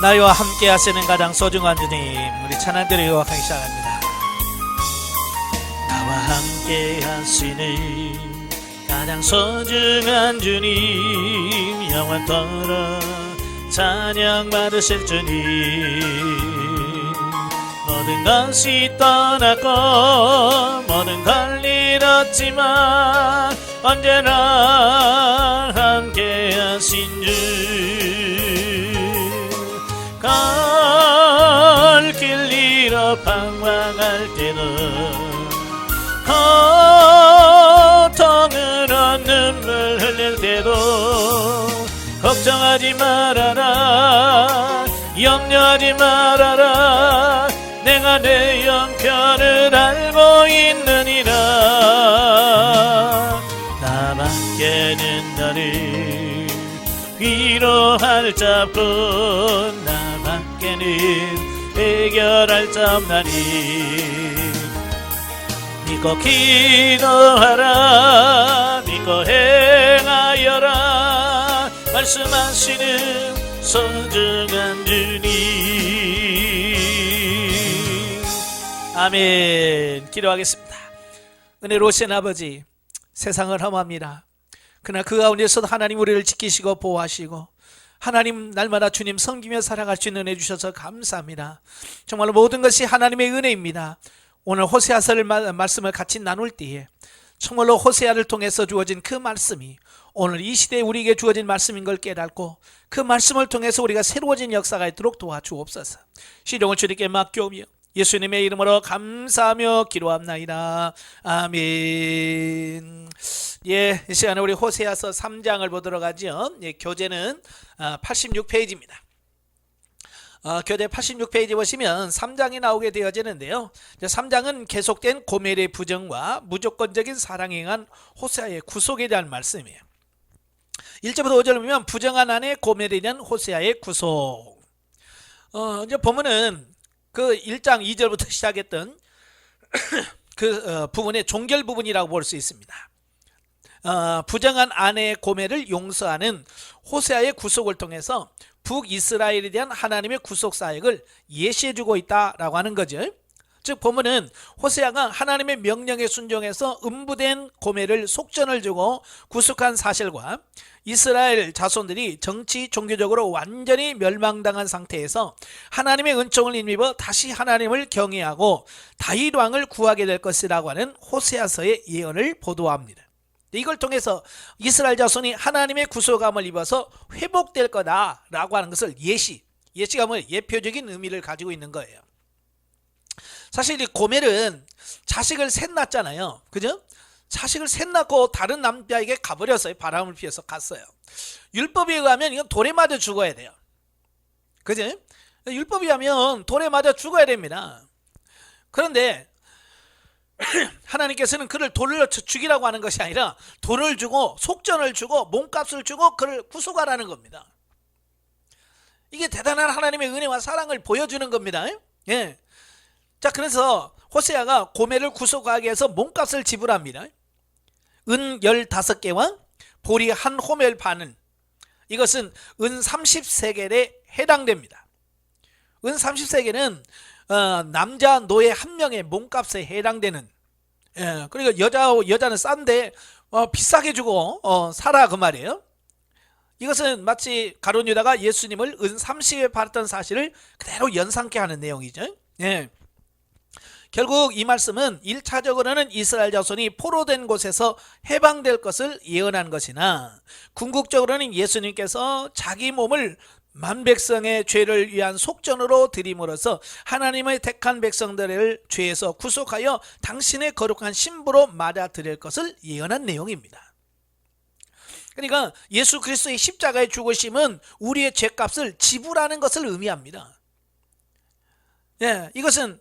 나와 함께 하시는 가장 소중한 주님, 우리 찬양들을 요약하기 시작합니다. 나와 함께 하시는 가장 소중한 주님, 영원토록 찬양 받으실 주님. 모든 것이 떠났고 모든 걸 잃었지만 언제나 함께 하신 주. 갈 길 잃어 방황할 때도, 고통으로 눈물 흘릴 때도 걱정하지 말아라, 염려하지 말아라, 내가 내 형편을 알고 있느니라. 나밖에는 너를 위로할 자 없고 나밖에는 해결할 자 없나니 믿고 기도하라, 믿고 행하여라, 말씀하시는 소중한 주님. 아멘. 기도하겠습니다. 은혜로우신 아버지, 세상을 험합니다. 그러나 그 가운데서도 하나님 우리를 지키시고 보호하시고 하나님 날마다 주님 섬기며 살아갈 수 있는 은혜 주셔서 감사합니다. 정말로 모든 것이 하나님의 은혜입니다. 오늘 호세아서를 말씀을 같이 나눌 때에 정말로 호세아를 통해서 주어진 그 말씀이 오늘 이 시대에 우리에게 주어진 말씀인 걸 깨닫고 그 말씀을 통해서 우리가 새로워진 역사가 있도록 도와주옵소서. 시종을 주님께 맡겨오며 예수님의 이름으로 감사하며 기도합나이다. 아멘. 예, 이 시간에 우리 호세아서 3장을 보도록 하죠. 예, 교재는 86페이지입니다. 교재 86페이지 보시면 3장이 나오게 되어지는데요. 3장은 계속된 고멜의 부정과 무조건적인 사랑에 의한 호세아의 구속에 대한 말씀이에요. 1절부터 5절을 보면 부정한 아내 고멜에 대한 호세아의 구속. 이제 보면은 그 1장 2절부터 시작했던 그 부분의 종결 부분이라고 볼 수 있습니다. 부정한 아내의 고멜을 용서하는 호세아의 구속을 통해서 북이스라엘에 대한 하나님의 구속 사역을 예시해주고 있다라고 하는 거죠. 즉 보면은 호세아가 하나님의 명령에 순종해서 음부된 고멜을 속전을 주고 구속한 사실과 이스라엘 자손들이 정치 종교적으로 완전히 멸망당한 상태에서 하나님의 은총을 힘입어 다시 하나님을 경외하고 다윗 왕을 구하게 될 것이라고 하는 호세아서의 예언을 보도합니다. 이걸 통해서 이스라엘 자손이 하나님의 구속함을 입어서 회복될 거다라고 하는 것을 예시가 뭐 예표적인 의미를 가지고 있는 거예요. 사실 이 고멜은 자식을 셋 낳았잖아요. 그죠? 자식을 셋 낳고 다른 남자에게 가버렸어요. 바람을 피워서 갔어요. 율법에 의하면 이건 돌에 맞아 죽어야 돼요. 그죠? 율법에 의하면 돌에 맞아 죽어야 됩니다. 그런데 하나님께서는 그를 돌로 죽이라고 하는 것이 아니라 돈을 주고 속전을 주고 몸값을 주고 그를 구속하라는 겁니다. 이게 대단한 하나님의 은혜와 사랑을 보여주는 겁니다. 예. 자, 그래서 호세아가 고멜을 구속하기 위해서 몸값을 지불합니다. 은 15개와 보리 한 호멜 반은, 이것은 은 30세겔에 해당됩니다. 은 30세겔은 남자 노예 한 명의 몸값에 해당되는, 그러니까 여자는 싼데 비싸게 주고 사라 그 말이에요. 이것은 마치 가룟 유다가 예수님을 은 30에 팔았던 사실을 그대로 연상케 하는 내용이죠. 예. 결국 이 말씀은 1차적으로는 이스라엘 자손이 포로된 곳에서 해방될 것을 예언한 것이나 궁극적으로는 예수님께서 자기 몸을 만백성의 죄를 위한 속전으로 드림으로써 하나님의 택한 백성들을 죄에서 구속하여 당신의 거룩한 신부로 맞아들일 것을 예언한 내용입니다. 그러니까 예수 그리스도의 십자가의 죽으심은 우리의 죄값을 지불하는 것을 의미합니다. 예, 이것은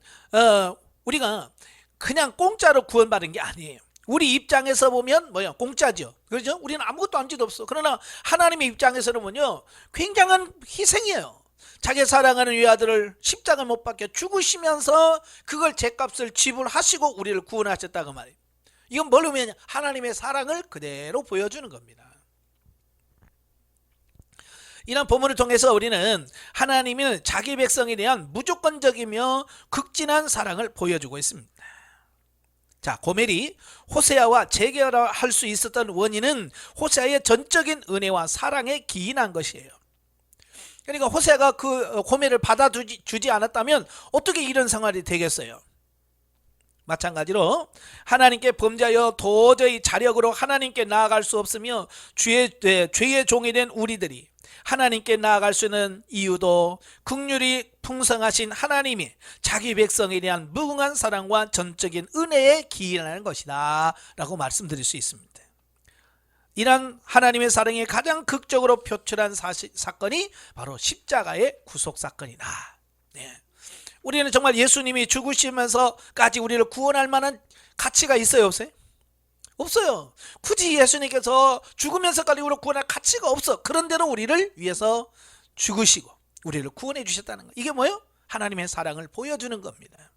우리가 그냥 공짜로 구원받은 게 아니에요. 우리 입장에서 보면 뭐야? 공짜죠. 그렇죠? 우리는 아무것도 한 짓 없어. 그러나 하나님의 입장에서는 뭐냐? 굉장한 희생이에요. 자기 사랑하는 외아들을 십자가 못 박혀 죽으시면서 그걸 죄값을 지불하시고 우리를 구원하셨다고 말이에요. 이건 뭘 의미하냐? 하나님의 사랑을 그대로 보여주는 겁니다. 이런 본문을 통해서 우리는 하나님은 자기 백성에 대한 무조건적이며 극진한 사랑을 보여주고 있습니다. 자, 고멜이 호세아와 재결할 수 있었던 원인은 호세아의 전적인 은혜와 사랑에 기인한 것이에요. 그러니까 호세아가 그 고멜을 받아주지 않았다면 어떻게 이런 상황이 되겠어요? 마찬가지로 하나님께 범죄하여 도저히 자력으로 하나님께 나아갈 수 없으며 죄의 종이 된 우리들이 하나님께 나아갈 수 있는 이유도 긍휼이 풍성하신 하나님이 자기 백성에 대한 무궁한 사랑과 전적인 은혜에 기인하는 것이다 라고 말씀드릴 수 있습니다. 이런 하나님의 사랑이 가장 극적으로 표출한 사건이 바로 십자가의 구속사건이다. 네. 우리는 정말 예수님이 죽으시면서까지 우리를 구원할 만한 가치가 있어요, 없어요? 없어요. 굳이 예수님께서 죽으면서까지 우리를 구원할 가치가 없어. 그런데도 우리를 위해서 죽으시고 우리를 구원해 주셨다는 거. 이게 뭐예요? 하나님의 사랑을 보여주는 겁니다.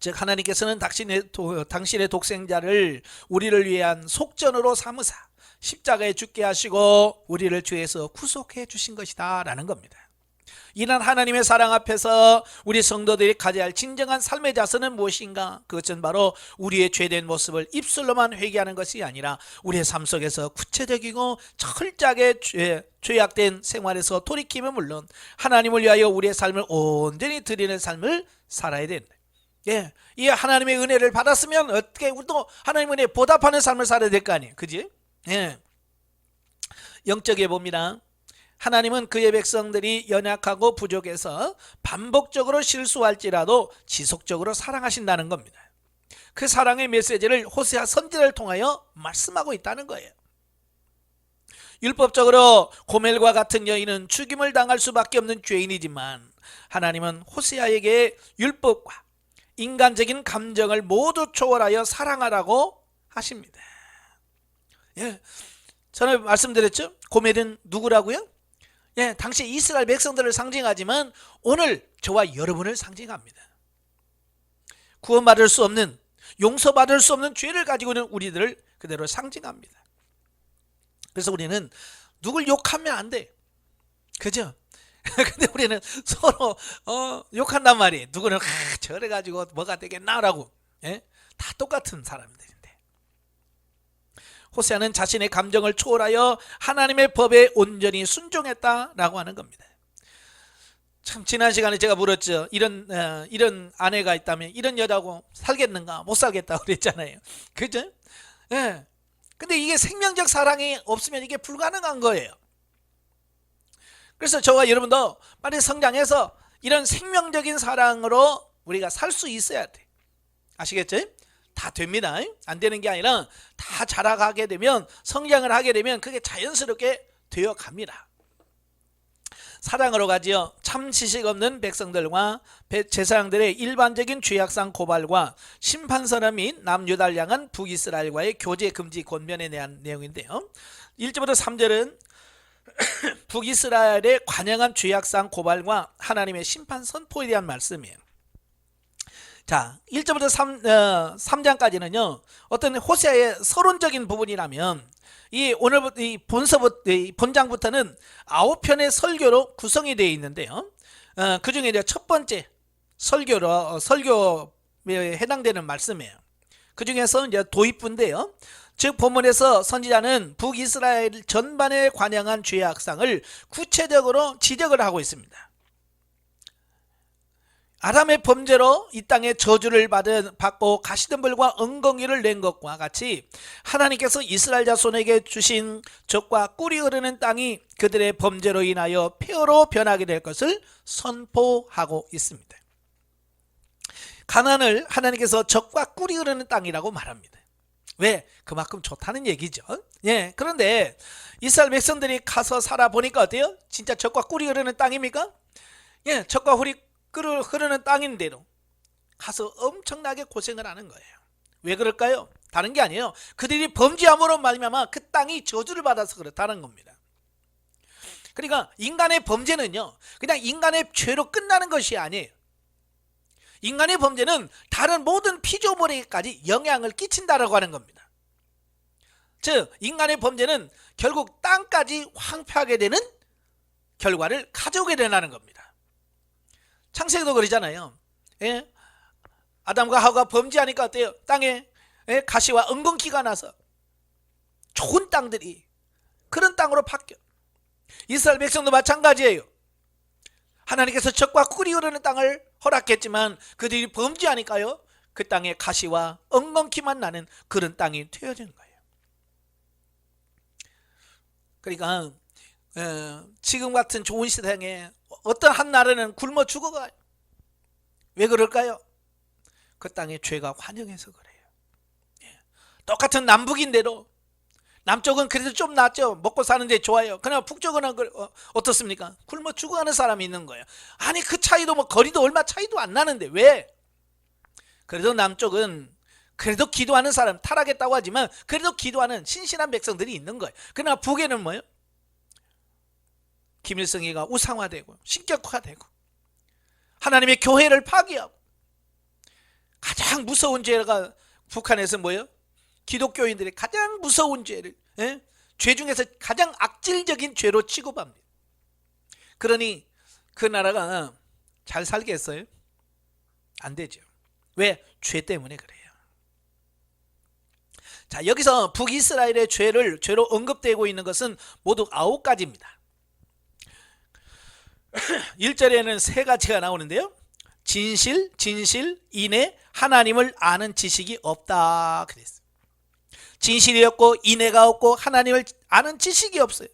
즉 하나님께서는 당신의 독생자를 우리를 위한 속전으로 삼으사 십자가에 죽게 하시고 우리를 죄에서 구속해 주신 것이다 라는 겁니다. 이런 하나님의 사랑 앞에서 우리 성도들이 가져야 할 진정한 삶의 자세는 무엇인가? 그것은 바로 우리의 죄된 모습을 입술로만 회개하는 것이 아니라 우리의 삶 속에서 구체적이고 철저하게 죄악된 생활에서 돌이키면 물론 하나님을 위하여 우리의 삶을 온전히 드리는 삶을 살아야 된다. 예, 이 하나님의 은혜를 받았으면 어떻게 우리도 하나님의 은혜에 보답하는 삶을 살아야 될 거 아니에요, 그지? 예, 영적에 봅니다. 하나님은 그의 백성들이 연약하고 부족해서 반복적으로 실수할지라도 지속적으로 사랑하신다는 겁니다. 그 사랑의 메시지를 호세아 선지자를 통하여 말씀하고 있다는 거예요. 율법적으로 고멜과 같은 여인은 죽임을 당할 수밖에 없는 죄인이지만 하나님은 호세아에게 율법과 인간적인 감정을 모두 초월하여 사랑하라고 하십니다. 예, 저는 말씀드렸죠? 고멜은 누구라고요? 예, 당시 이스라엘 백성들을 상징하지만 오늘 저와 여러분을 상징합니다. 구원받을 수 없는, 용서받을 수 없는 죄를 가지고 있는 우리들을 그대로 상징합니다. 그래서 우리는 누굴 욕하면 안 돼. 그죠? 근데 우리는 서로 욕한단 말이에요. 누구는 저래 가지고 뭐가 되겠나라고. 예? 다 똑같은 사람들인데. 호세아는 자신의 감정을 초월하여 하나님의 법에 온전히 순종했다라고 하는 겁니다. 참 지난 시간에 제가 물었죠. 이런 아내가 있다면 이런 여자하고 살겠는가? 못 살겠다 그랬잖아요. 그죠? 예. 근데 이게 생명적 사랑이 없으면 이게 불가능한 거예요. 그래서 저와 여러분도 빨리 성장해서 이런 생명적인 사랑으로 우리가 살 수 있어야 돼. 아시겠죠? 다 됩니다. 안 되는 게 아니라 다 자라가게 되면, 성장을 하게 되면 그게 자연스럽게 되어 갑니다. 사랑으로 가지요. 참 지식 없는 백성들과 제사장들의 일반적인 죄악상 고발과 심판선언 및 남유다를 향한 북이스라엘과의 교제 금지 권면에 대한 내용인데요. 1절부터 3절은 북이스라엘의 관영한 죄악상 고발과 하나님의 심판 선포에 대한 말씀이에요. 자, 1절부터 3장까지는요, 어떤 호세아의 서론적인 부분이라면, 오늘부터 본장부터는 9편의 설교로 구성이 되어 있는데요. 그 중에 첫 번째 설교에 해당되는 말씀이에요. 그 중에서 이제 도입부인데요. 즉, 본문에서 선지자는 북이스라엘 전반에 관영한 죄악상을 구체적으로 지적을 하고 있습니다. 아담의 범죄로 이 땅에 저주를 받고 가시덤불과 엉겅퀴를 낸 것과 같이 하나님께서 이스라엘 자손에게 주신 젖과 꿀이 흐르는 땅이 그들의 범죄로 인하여 폐허로 변하게 될 것을 선포하고 있습니다. 가나안을 하나님께서 젖과 꿀이 흐르는 땅이라고 말합니다. 왜? 그만큼 좋다는 얘기죠. 예, 그런데 이스라엘 백성들이 가서 살아보니까 어때요? 진짜 젖과 꿀이 흐르는 땅입니까? 예, 젖과 꿀이 흐르는 땅인데도 가서 엄청나게 고생을 하는 거예요. 왜 그럴까요? 다른 게 아니에요. 그들이 범죄함으로 말미암아 그 땅이 저주를 받아서 그렇다는 겁니다. 그러니까 인간의 범죄는요, 그냥 인간의 죄로 끝나는 것이 아니에요. 인간의 범죄는 다른 모든 피조물에게까지 영향을 끼친다라고 하는 겁니다. 즉 인간의 범죄는 결국 땅까지 황폐하게 되는 결과를 가져오게 된다는 겁니다. 창세기도 그러잖아요. 예? 아담과 하와가 범죄하니까 어때요? 땅에 가시와 엉겅퀴가 나서 좋은 땅들이 그런 땅으로 바뀌어. 이스라엘 백성도 마찬가지예요. 하나님께서 젖과 꿀이 흐르는 땅을 허락했지만 그들이 범죄하니까요, 그 땅에 가시와 엉겅퀴만 나는 그런 땅이 되어진 거예요. 그러니까 지금 같은 좋은 시대에 어떤 한 나라는 굶어 죽어가요. 왜 그럴까요? 그 땅에 죄가 환영해서 그래요. 똑같은 남북인데도 남쪽은 그래도 좀 낫죠. 먹고 사는데 좋아요. 그러나 북쪽은 어떻습니까? 굶어 죽어가는 사람이 있는 거예요. 아니 그 차이도 뭐 거리도 얼마 차이도 안 나는데 왜? 그래도 남쪽은 그래도 기도하는 사람, 타락했다고 하지만 그래도 기도하는 신실한 백성들이 있는 거예요. 그러나 북에는 뭐예요? 김일성이가 우상화되고 신격화되고 하나님의 교회를 파괴하고 가장 무서운 죄가 북한에서 뭐예요? 기독교인들이 가장 무서운 죄를, 죄 중에서 가장 악질적인 죄로 취급합니다. 그러니 그 나라가 잘 살겠어요? 안 되죠. 왜? 죄 때문에 그래요. 자, 여기서 북이스라엘의 죄로 언급되고 있는 것은 모두 9가지입니다. 1절에는 3가지가 나오는데요. 진실, 인애, 하나님을 아는 지식이 없다 그랬어요. 진실이 없고 인애가 없고 하나님을 아는 지식이 없어요.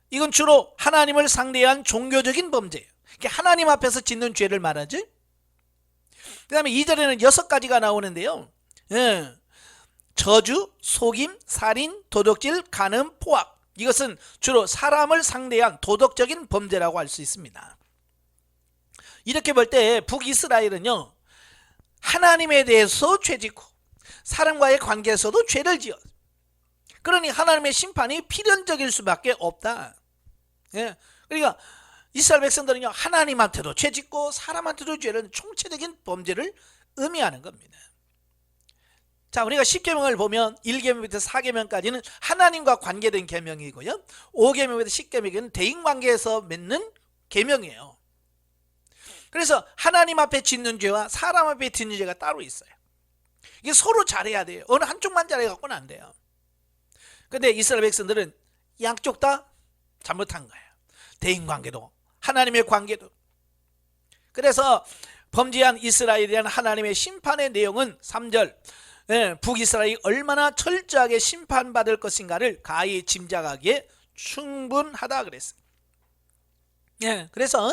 이건 주로 하나님을 상대한 종교적인 범죄예요. 하나님 앞에서 짓는 죄를 말하죠. 그 다음에 2절에는 6가지가 나오는데요. 저주, 속임, 살인, 도둑질, 간음, 포악. 이것은 주로 사람을 상대한 도덕적인 범죄라고 할 수 있습니다. 이렇게 볼 때 북이스라엘은요, 하나님에 대해서 죄짓고 사람과의 관계에서도 죄를 지어. 그러니 하나님의 심판이 필연적일 수밖에 없다. 그러니까 이스라엘 백성들은요, 하나님한테도 죄짓고 사람한테도 죄를, 총체적인 범죄를 의미하는 겁니다. 자, 우리가 10계명을 보면 1계명부터 4계명까지는 하나님과 관계된 계명이고요, 5계명부터 10계명은 대인관계에서 맺는 계명이에요. 그래서 하나님 앞에 짓는 죄와 사람 앞에 짓는 죄가 따로 있어요. 이게 서로 잘해야 돼요. 어느 한쪽만 잘해갖고는 안 돼요. 근데 이스라엘 백성들은 양쪽 다 잘못한 거예요. 대인관계도 하나님의 관계도. 그래서 범죄한 이스라엘에 대한 하나님의 심판의 내용은 3절, 북이스라엘이 얼마나 철저하게 심판받을 것인가를 가히 짐작하기에 충분하다 그랬어요. 그래서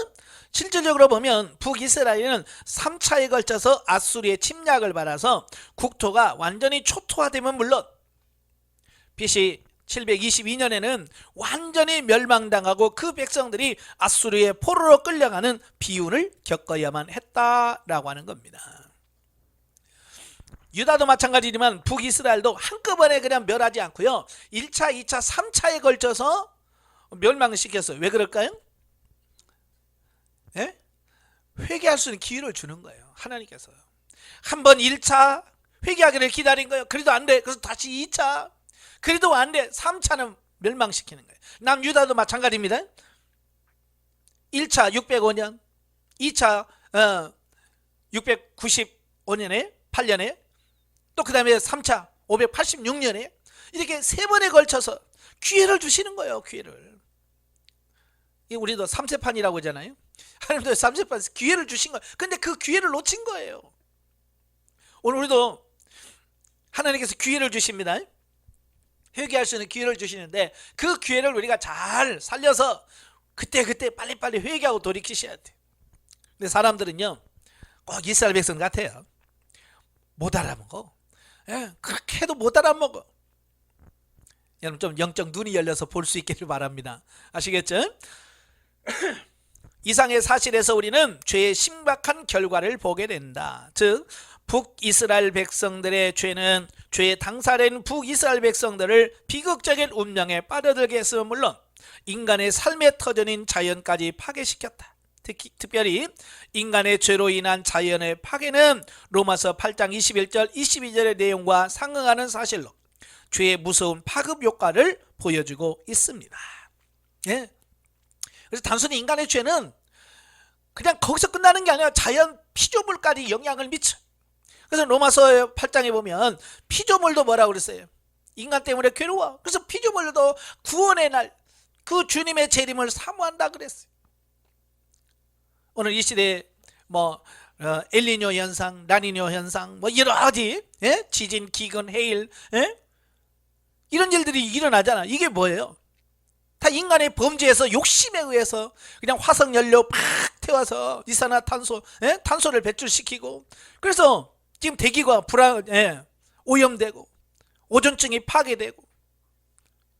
실질적으로 보면 북이스라엘은 3차에 걸쳐서 아수리의 침략을 받아서 국토가 완전히 초토화되면 물론 BC 722년에는 완전히 멸망당하고 그 백성들이 아수리의 포로로 끌려가는 비운을 겪어야만 했다라고 하는 겁니다. 유다도 마찬가지지만 북이스라엘도 한꺼번에 그냥 멸하지 않고요, 1차, 2차, 3차에 걸쳐서 멸망을 시켰어요. 왜 그럴까요? 회개할 수 있는 기회를 주는 거예요. 하나님께서 한번 1차 회개하기를 기다린 거예요. 그래도 안 돼. 그래서 다시 2차, 그래도 안 돼. 3차는 멸망시키는 거예요. 남유다도 마찬가지입니다. 1차 605년, 2차 695년에 8년에, 또 그 다음에 3차 586년에, 이렇게 3번에 걸쳐서 기회를 주시는 거예요. 기회를. 우리도 3세판이라고 하잖아요. 하나님도 3세판 기회를 주신 거예요. 근데 그 기회를 놓친 거예요. 오늘 우리도 하나님께서 기회를 주십니다. 회개할 수 있는 기회를 주시는데 그 기회를 우리가 잘 살려서 그때 빨리빨리 회개하고 돌이키셔야 돼요. 근데 사람들은요, 꼭 이스라엘 백성 같아요. 못 알아먹어. 그렇게 해도 못 알아먹어. 여러분 좀 영적 눈이 열려서 볼 수 있기를 바랍니다. 아시겠죠? 이상의 사실에서 우리는 죄의 심각한 결과를 보게 된다. 즉 북이스라엘 백성들의 죄는 죄의 당사자인 북이스라엘 백성들을 비극적인 운명에 빠져들게 했으면 물론 인간의 삶의 터전인 자연까지 파괴시켰다. 특별히 인간의 죄로 인한 자연의 파괴는 로마서 8장 21절 22절의 내용과 상응하는 사실로 죄의 무서운 파급 효과를 보여주고 있습니다. 예. 그래서 단순히 인간의 죄는 그냥 거기서 끝나는 게 아니라 자연 피조물까지 영향을 미쳐. 그래서 로마서 8장에 보면 피조물도 뭐라고 그랬어요? 인간 때문에 괴로워. 그래서 피조물도 구원의 날 그 주님의 재림을 사모한다 그랬어요. 오늘 이 시대에 엘니뇨 현상, 라니뇨 현상, 여러 가지 지진, 기근, 해일 이런 일들이 일어나잖아. 이게 뭐예요? 다 인간의 범죄에서 욕심에 의해서 그냥 화석 연료 팍 태워서 이산화탄소, 탄소를 배출시키고, 그래서 지금 대기가 오염되고 오존층이 파괴되고,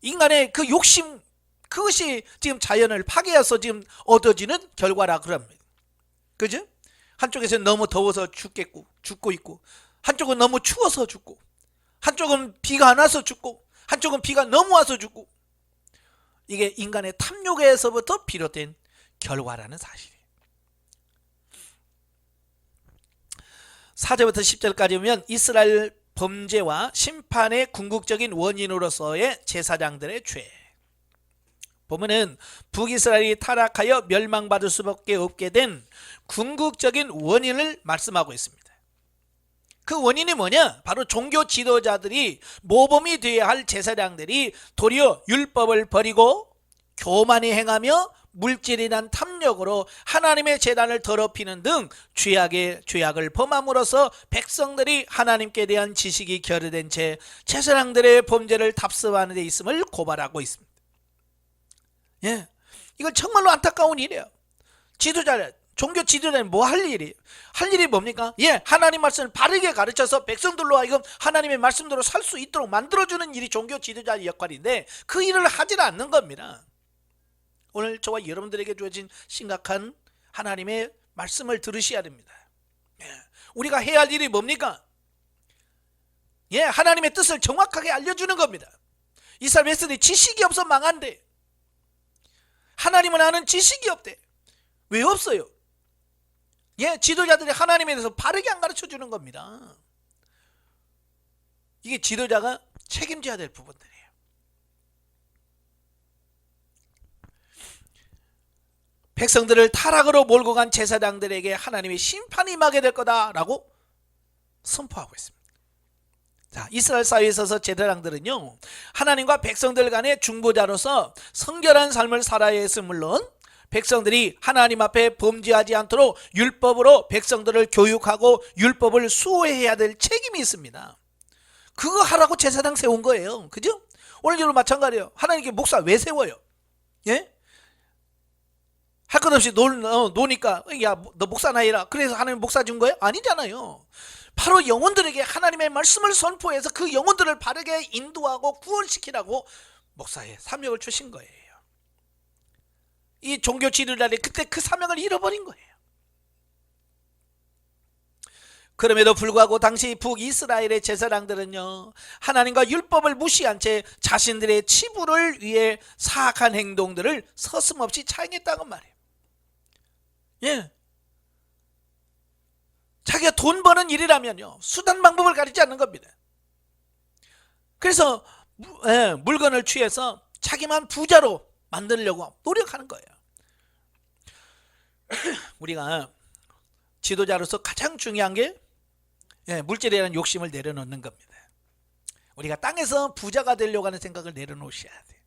인간의 그 욕심, 그것이 지금 자연을 파괴해서 지금 얻어지는 결과라 그럽니다. 그죠? 한쪽에서는 너무 더워서 죽고 있고, 한쪽은 너무 추워서 죽고, 한쪽은 비가 안 와서 죽고, 한쪽은 비가 너무 와서 죽고. 이게 인간의 탐욕에서부터 비롯된 결과라는 사실이에요. 4절부터 10절까지 보면 이스라엘 범죄와 심판의 궁극적인 원인으로서의 제사장들의 죄. 보면은 북이스라엘이 타락하여 멸망받을 수밖에 없게 된 궁극적인 원인을 말씀하고 있습니다. 그 원인이 뭐냐? 바로 종교 지도자들이, 모범이 되어야 할 제사장들이 도리어 율법을 버리고 교만히 행하며 물질이란 탐욕으로 하나님의 제단을 더럽히는 등 죄악을 범함으로써 백성들이 하나님께 대한 지식이 결여된 채 제사장들의 범죄를 답습하는 데 있음을 고발하고 있습니다. 예, 이건 정말로 안타까운 일이에요. 종교 지도자는 뭐 할 일이? 할 일이 뭡니까? 하나님 말씀을 바르게 가르쳐서 백성들로 하여금 하나님의 말씀대로 살 수 있도록 만들어주는 일이 종교 지도자의 역할인데, 그 일을 하질 않는 겁니다. 오늘 저와 여러분들에게 주어진 심각한 하나님의 말씀을 들으셔야 됩니다. 우리가 해야 할 일이 뭡니까? 하나님의 뜻을 정확하게 알려주는 겁니다. 이스라엘 백성들이 지식이 없어 망한대. 하나님은 아는 지식이 없대. 왜 없어요? 지도자들이 하나님에 대해서 바르게 안 가르쳐 주는 겁니다. 이게 지도자가 책임져야 될 부분들이에요. 백성들을 타락으로 몰고 간 제사장들에게 하나님의 심판이 임하게 될 거다라고 선포하고 있습니다. 자, 이스라엘 사회에 있어서 제사장들은요, 하나님과 백성들 간의 중보자로서 성결한 삶을 살아야 했으면 물론, 백성들이 하나님 앞에 범죄하지 않도록 율법으로 백성들을 교육하고 율법을 수호해야 될 책임이 있습니다. 그거 하라고 제사장 세운 거예요. 그죠? 오늘도 마찬가지예요. 하나님께 목사 왜 세워요? 할 것 없이 노니까 야, 너 목사나 해라. 그래서 하나님 목사 준 거예요? 아니잖아요. 바로 영혼들에게 하나님의 말씀을 선포해서 그 영혼들을 바르게 인도하고 구원시키라고 목사의 사명을 주신 거예요. 이 종교 지도자들이 그때 그 사명을 잃어버린 거예요. 그럼에도 불구하고 당시 북이스라엘의 제사장들은요, 하나님과 율법을 무시한 채 자신들의 치부를 위해 사악한 행동들을 서슴없이 차행했다고 말해요. 자기가 돈 버는 일이라면요, 수단 방법을 가리지 않는 겁니다. 그래서 물건을 취해서 자기만 부자로 만들려고 노력하는 거예요. 우리가 지도자로서 가장 중요한 게 물질에 대한 욕심을 내려놓는 겁니다. 우리가 땅에서 부자가 되려고 하는 생각을 내려놓으셔야 돼요.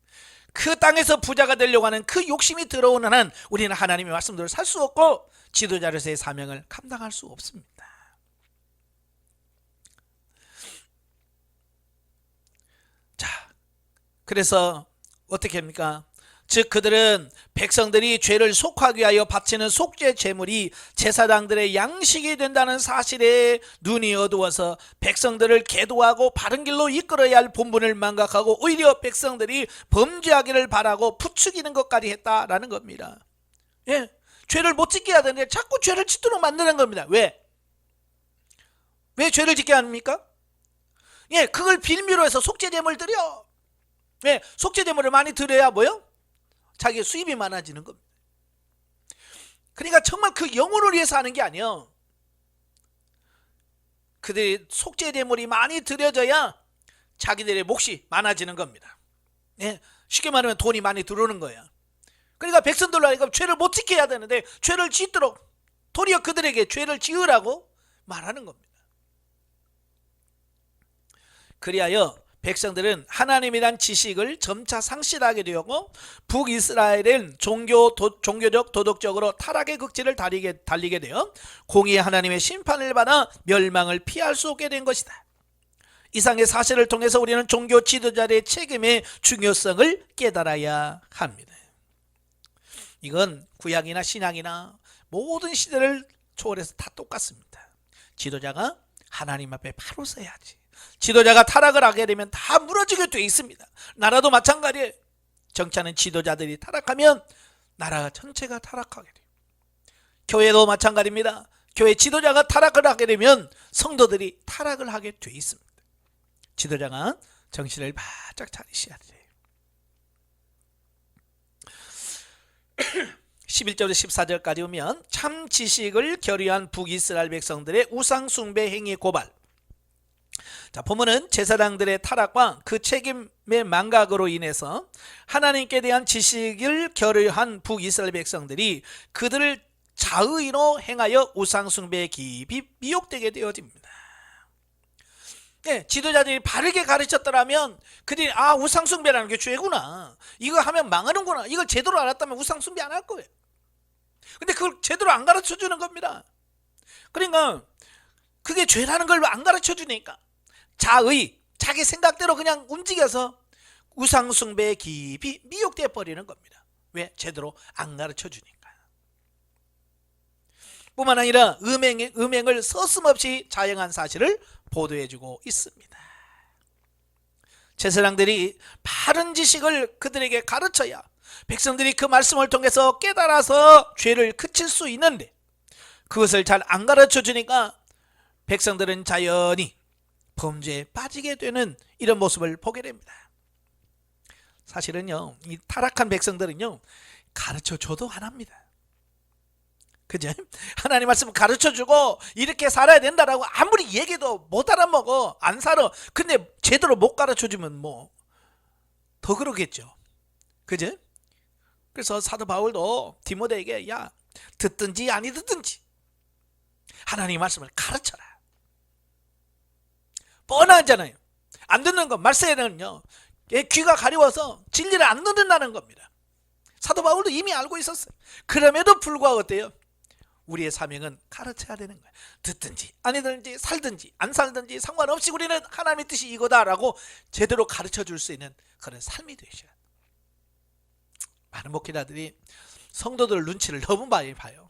그 땅에서 부자가 되려고 하는 그 욕심이 들어오는 한 우리는 하나님의 말씀대로 살 수 없고 지도자로서의 사명을 감당할 수 없습니다. 자, 그래서 어떻게 합니까? 즉 그들은 백성들이 죄를 속하기 위하여 바치는 속죄 제물이 제사장들의 양식이 된다는 사실에 눈이 어두워서 백성들을 계도하고 바른 길로 이끌어야 할 본분을 망각하고 오히려 백성들이 범죄하기를 바라고 부추기는 것까지 했다라는 겁니다. 죄를 못 짓게 해야 되는데 자꾸 죄를 짓도록 만드는 겁니다. 왜 죄를 짓게 합니까? 그걸 빌미로 해서 속죄 제물 드려. 속죄 제물을 많이 드려야 뭐요? 자기의 수입이 많아지는 겁니다. 그러니까 정말 그 영혼을 위해서 하는 게 아니에요. 그들이 속죄 제물이 많이 드려져야 자기들의 몫이 많아지는 겁니다. 예, 쉽게 말하면 돈이 많이 들어오는 거예요. 그러니까 백성들로 하여금 죄를 못 지게 해야 되는데 죄를 짓도록 도리어 그들에게 죄를 지으라고 말하는 겁니다. 그리하여 백성들은 하나님이란 지식을 점차 상실하게 되었고 북이스라엘은 종교적 도덕적으로 타락의 극지를 달리게 되어 공의의 하나님의 심판을 받아 멸망을 피할 수 없게 된 것이다. 이상의 사실을 통해서 우리는 종교 지도자들의 책임의 중요성을 깨달아야 합니다. 이건 구약이나 신약이나 모든 시대를 초월해서 다 똑같습니다. 지도자가 하나님 앞에 바로 서야지. 지도자가 타락을 하게 되면 다 무너지게 돼 있습니다. 나라도 마찬가지예요. 정치하는 지도자들이 타락하면 나라 전체가 타락하게 돼요. 교회도 마찬가지입니다. 교회 지도자가 타락을 하게 되면 성도들이 타락을 하게 돼 있습니다. 지도자가 정신을 바짝 차리셔야 돼요. 11절부터 14절까지 보면 참 지식을 결의한 북이스라엘 백성들의 우상 숭배 행위 고발. 자, 보면은 제사장들의 타락과 그 책임의 망각으로 인해서 하나님께 대한 지식을 결의한 북이스라엘 백성들이 그들을 자의로 행하여 우상 숭배에 깊이 미혹되게 되어집니다. 네, 지도자들이 바르게 가르쳤더라면 그들이 우상 숭배라는 게 죄구나, 이거 하면 망하는구나, 이걸 제대로 알았다면 우상 숭배 안 할 거예요. 근데 그걸 제대로 안 가르쳐 주는 겁니다. 그러니까 그게 죄라는 걸 안 가르쳐 주니까 자의, 자기 생각대로 그냥 움직여서 우상 숭배에 깊이 미혹되어 버리는 겁니다. 왜? 제대로 안 가르쳐 주니까. 뿐만 아니라 음행을 서슴없이 자행한 사실을 보도해주고 있습니다. 제사장들이 바른 지식을 그들에게 가르쳐야 백성들이 그 말씀을 통해서 깨달아서 죄를 그칠 수 있는데 그것을 잘 안 가르쳐 주니까 백성들은 자연히 범죄에 빠지게 되는 이런 모습을 보게 됩니다. 사실은요, 이 타락한 백성들은요, 가르쳐 줘도 안 합니다. 그죠? 하나님 말씀을 가르쳐 주고 이렇게 살아야 된다라고 아무리 얘기해도 못 알아먹어, 안 살아. 근데 제대로 못 가르쳐 주면 뭐 더 그러겠죠. 그죠? 그래서 사도 바울도 디모데에게 야, 듣든지 아니 듣든지 하나님 말씀을 가르쳐라. 뻔하잖아요. 안 듣는 것, 말세에는요, 귀가 가려워서 진리를 안 듣는다는 겁니다. 사도 바울도 이미 알고 있었어요. 그럼에도 불구하고 어때요? 우리의 사명은 가르쳐야 되는 거예요. 듣든지 아니 듣든지 살든지 안 살든지 상관없이 우리는 하나님의 뜻이 이거다라고 제대로 가르쳐 줄 수 있는 그런 삶이 되셔야 돼요. 많은 목회자들이 성도들 눈치를 너무 많이 봐요.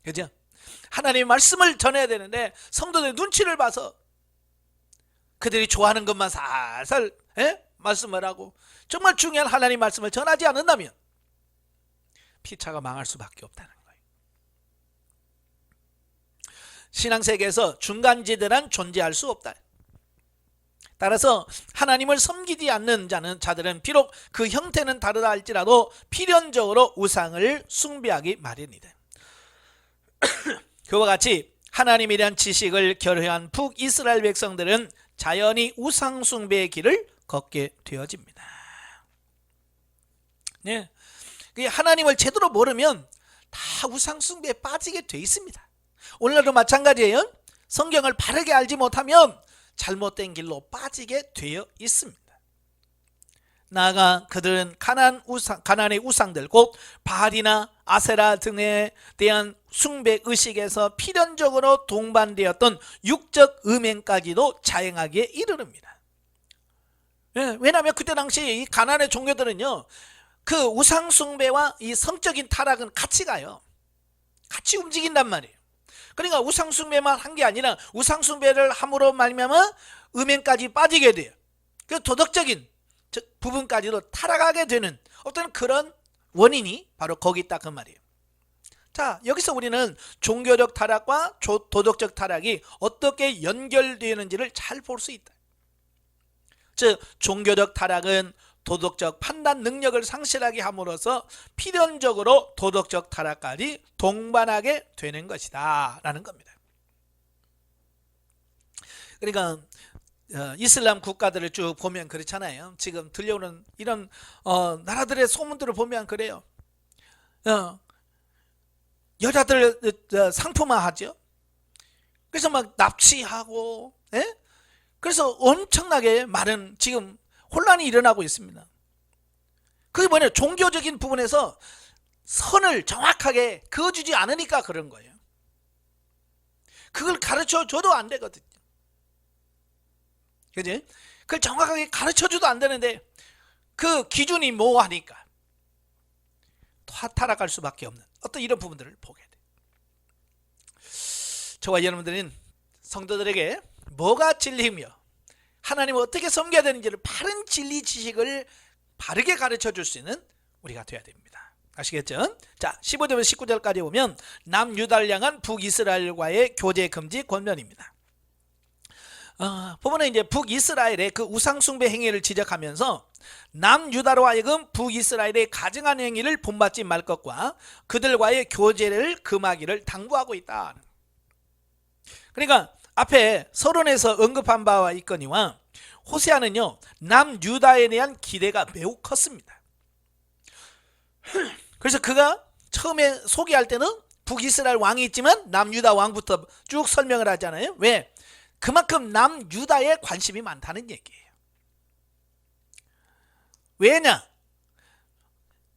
그죠? 하나님의 말씀을 전해야 되는데 성도들 눈치를 봐서 그들이 좋아하는 것만 살살 말씀을 하고 정말 중요한 하나님 말씀을 전하지 않는다면 피차가 망할 수밖에 없다는 거예요. 신앙세계에서 중간지대란 존재할 수 없다. 따라서 하나님을 섬기지 않는 자들은 비록 그 형태는 다르다 할지라도 필연적으로 우상을 숭배하기 마련이다. 그와 같이 하나님에 대한 지식을 결여한 북이스라엘 백성들은 자연히 우상 숭배의 길을 걷게 되어집니다. 네, 하나님을 제대로 모르면 다 우상 숭배에 빠지게 돼 있습니다. 오늘날도 마찬가지예요. 성경을 바르게 알지 못하면 잘못된 길로 빠지게 되어 있습니다. 나아가 그들은 가나안의 우상들 곧 바알이나 아세라 등에 대한 숭배 의식에서 필연적으로 동반되었던 육적 음행까지도 자행하기에 이르릅니다. 왜냐하면 그때 당시 이 가나안의 종교들은요, 그 우상 숭배와 이 성적인 타락은 같이 가요. 같이 움직인단 말이에요. 그러니까 우상 숭배만 한 게 아니라 우상 숭배를 함으로 말미암아 음행까지 빠지게 돼요. 그 도덕적인 부분까지도 타락하게 되는 어떤 그런 원인이 바로 거기 있다 그 말이에요. 자, 여기서 우리는 종교적 타락과 도덕적 타락이 어떻게 연결되는지를 잘 볼 수 있다. 즉 종교적 타락은 도덕적 판단 능력을 상실하게 함으로써 필연적으로 도덕적 타락까지 동반하게 되는 것이다 라는 겁니다. 그러니까 이슬람 국가들을 쭉 보면 그렇잖아요. 지금 들려오는 이런 나라들의 소문들을 보면 그래요. 여자들 상품화하죠. 그래서 막 납치하고, 예? 그래서 엄청나게 많은 지금 혼란이 일어나고 있습니다. 그게 뭐냐, 종교적인 부분에서 선을 정확하게 그어주지 않으니까 그런 거예요. 그걸 가르쳐 줘도 안 되거든요. 그지? 그걸 정확하게 가르쳐 줘도 안 되는데 그 기준이 모호하니까 타락할 수밖에 없는 어떤 이런 부분들을 보게 돼. 저와 여러분들은 성도들에게 뭐가 진리이며 하나님을 어떻게 섬겨야 되는지를 바른 진리 지식을 바르게 가르쳐 줄 수 있는 우리가 돼야 됩니다. 아시겠죠? 자, 15절부터 19절까지 보면 남유다를 향한 북이스라엘과의 교제 금지 권면입니다. 보면은 이제 북이스라엘의 그 우상숭배 행위를 지적하면서 남유다로 하여금 북이스라엘의 가증한 행위를 본받지 말 것과 그들과의 교제를 금하기를 당부하고 있다. 그러니까 앞에 서론에서 언급한 바와 있거니와 호세아는요, 남유다에 대한 기대가 매우 컸습니다. 그래서 그가 처음에 소개할 때는 북이스라엘 왕이 있지만 남유다 왕부터 쭉 설명을 하잖아요. 왜? 그만큼 남유다에 관심이 많다는 얘기예요. 왜냐?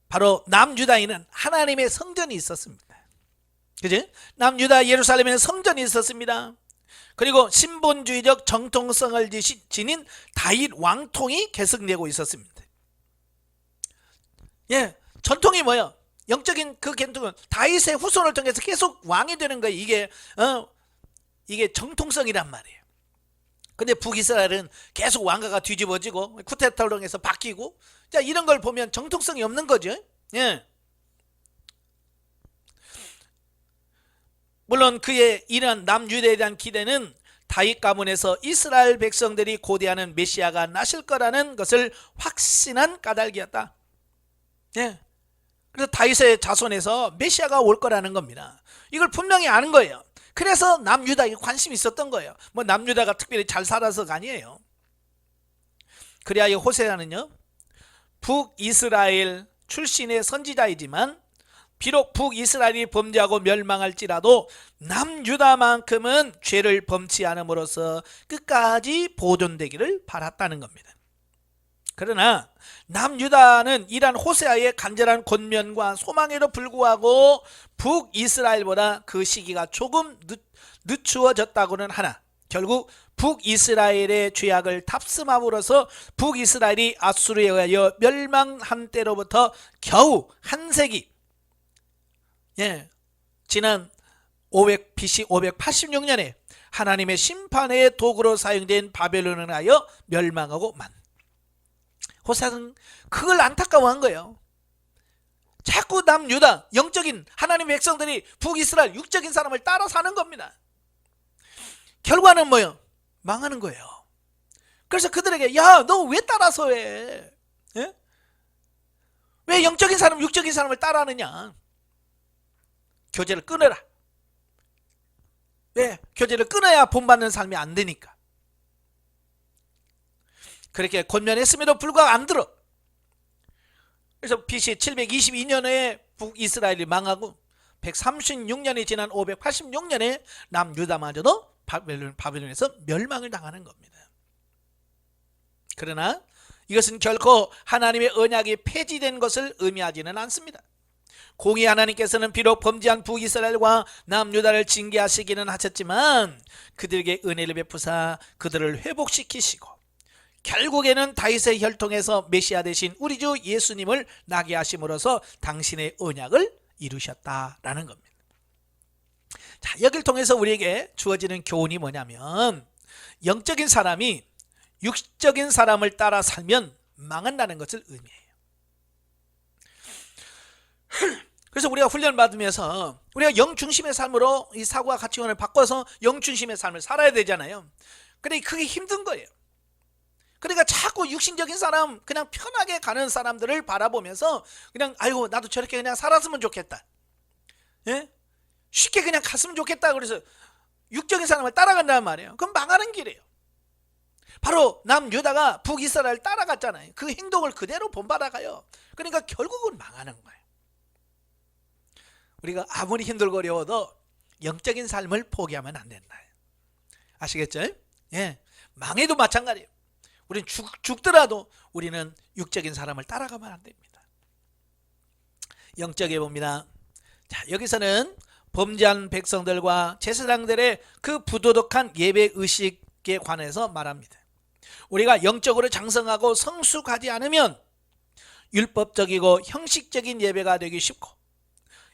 바로 남유다에는 하나님의 성전이 있었습니다. 그지? 남유다 예루살렘에는 성전이 있었습니다. 그리고 신본주의적 정통성을 지닌 다윗 왕통이 계승되고 있었습니다. 예, 전통이 뭐예요? 영적인 그 계통은 다윗의 후손을 통해서 계속 왕이 되는 거예요. 이게 정통성이란 말이에요. 근데 북이스라엘은 계속 왕가가 뒤집어지고 쿠데타를 통해서 바뀌고, 자, 이런 걸 보면 정통성이 없는 거죠. 예. 물론 그의 이런 남유다에 대한 기대는 다윗 가문에서 이스라엘 백성들이 고대하는 메시아가 나실 거라는 것을 확신한 까닭이었다. 예. 그래서 다윗의 자손에서 메시아가 올 거라는 겁니다. 이걸 분명히 아는 거예요. 그래서 남유다에 관심이 있었던 거예요. 뭐 남유다가 특별히 잘 살아서가 아니에요. 그리하여 호세아는요, 북이스라엘 출신의 선지자이지만 비록 북이스라엘이 범죄하고 멸망할지라도 남유다만큼은 죄를 범치 않음으로써 끝까지 보존되기를 바랐다는 겁니다. 그러나 남유다는 이러한 호세아의 간절한 권면과 소망에도 불구하고 북이스라엘보다 그 시기가 조금 늦추어졌다고는 하나 결국 북이스라엘의 죄악을 탑승함으로써 북이스라엘이 아수르에 의하여 멸망한 때로부터 겨우 한 세기, 지난 BC 586년에 하나님의 심판의 도구로 사용된 바벨론에 의하여 멸망하고 만. 호세아는 그걸 안타까워한 거예요. 자꾸 남유다 영적인 하나님의 백성들이 북이스라엘 육적인 사람을 따라 사는 겁니다. 결과는 뭐예요? 망하는 거예요. 그래서 그들에게, 야, 너 왜 따라서 해? 예? 왜 영적인 사람 육적인 사람을 따라하느냐? 교제를 끊어라. 왜? 교제를 끊어야 본받는 삶이 안 되니까. 그렇게 권면했음에도 불구하고 안 들어. 그래서 BC 722년에 북이스라엘이 망하고 136년이 지난 586년에 남유다마저도 바벨론에서 멸망을 당하는 겁니다. 그러나 이것은 결코 하나님의 언약이 폐지된 것을 의미하지는 않습니다. 공의 하나님께서는 비록 범죄한 북이스라엘과 남유다를 징계하시기는 하셨지만 그들에게 은혜를 베푸사 그들을 회복시키시고 결국에는 다윗의 혈통에서 메시아 되신 우리 주 예수님을 나게 하심으로써 당신의 언약을 이루셨다라는 겁니다. 자, 여기를 통해서 우리에게 주어지는 교훈이 뭐냐면 영적인 사람이 육적인 사람을 따라 살면 망한다는 것을 의미해요. 그래서 우리가 훈련을 받으면서 우리가 영중심의 삶으로 이 사고와 가치관을 바꿔서 영중심의 삶을 살아야 되잖아요. 근데 그게 힘든 거예요. 그러니까 자꾸 육신적인 사람, 그냥 편하게 가는 사람들을 바라보면서 그냥 아이고 나도 저렇게 그냥 살았으면 좋겠다, 예? 쉽게 그냥 갔으면 좋겠다. 그래서 육적인 사람을 따라간다는 말이에요. 그럼 망하는 길이에요. 바로 남유다가 북이스라엘 따라갔잖아요. 그 행동을 그대로 본받아가요. 그러니까 결국은 망하는 거예요. 우리가 아무리 힘들고 어려워도 영적인 삶을 포기하면 안 된다. 아시겠죠? 예, 망해도 마찬가지예요. 우리는 죽더라도 우리는 육적인 사람을 따라가면 안 됩니다. 영적에 봅니다. 자, 여기서는 범죄한 백성들과 제사장들의 그 부도덕한 예배 의식에 관해서 말합니다. 우리가 영적으로 장성하고 성숙하지 않으면 율법적이고 형식적인 예배가 되기 쉽고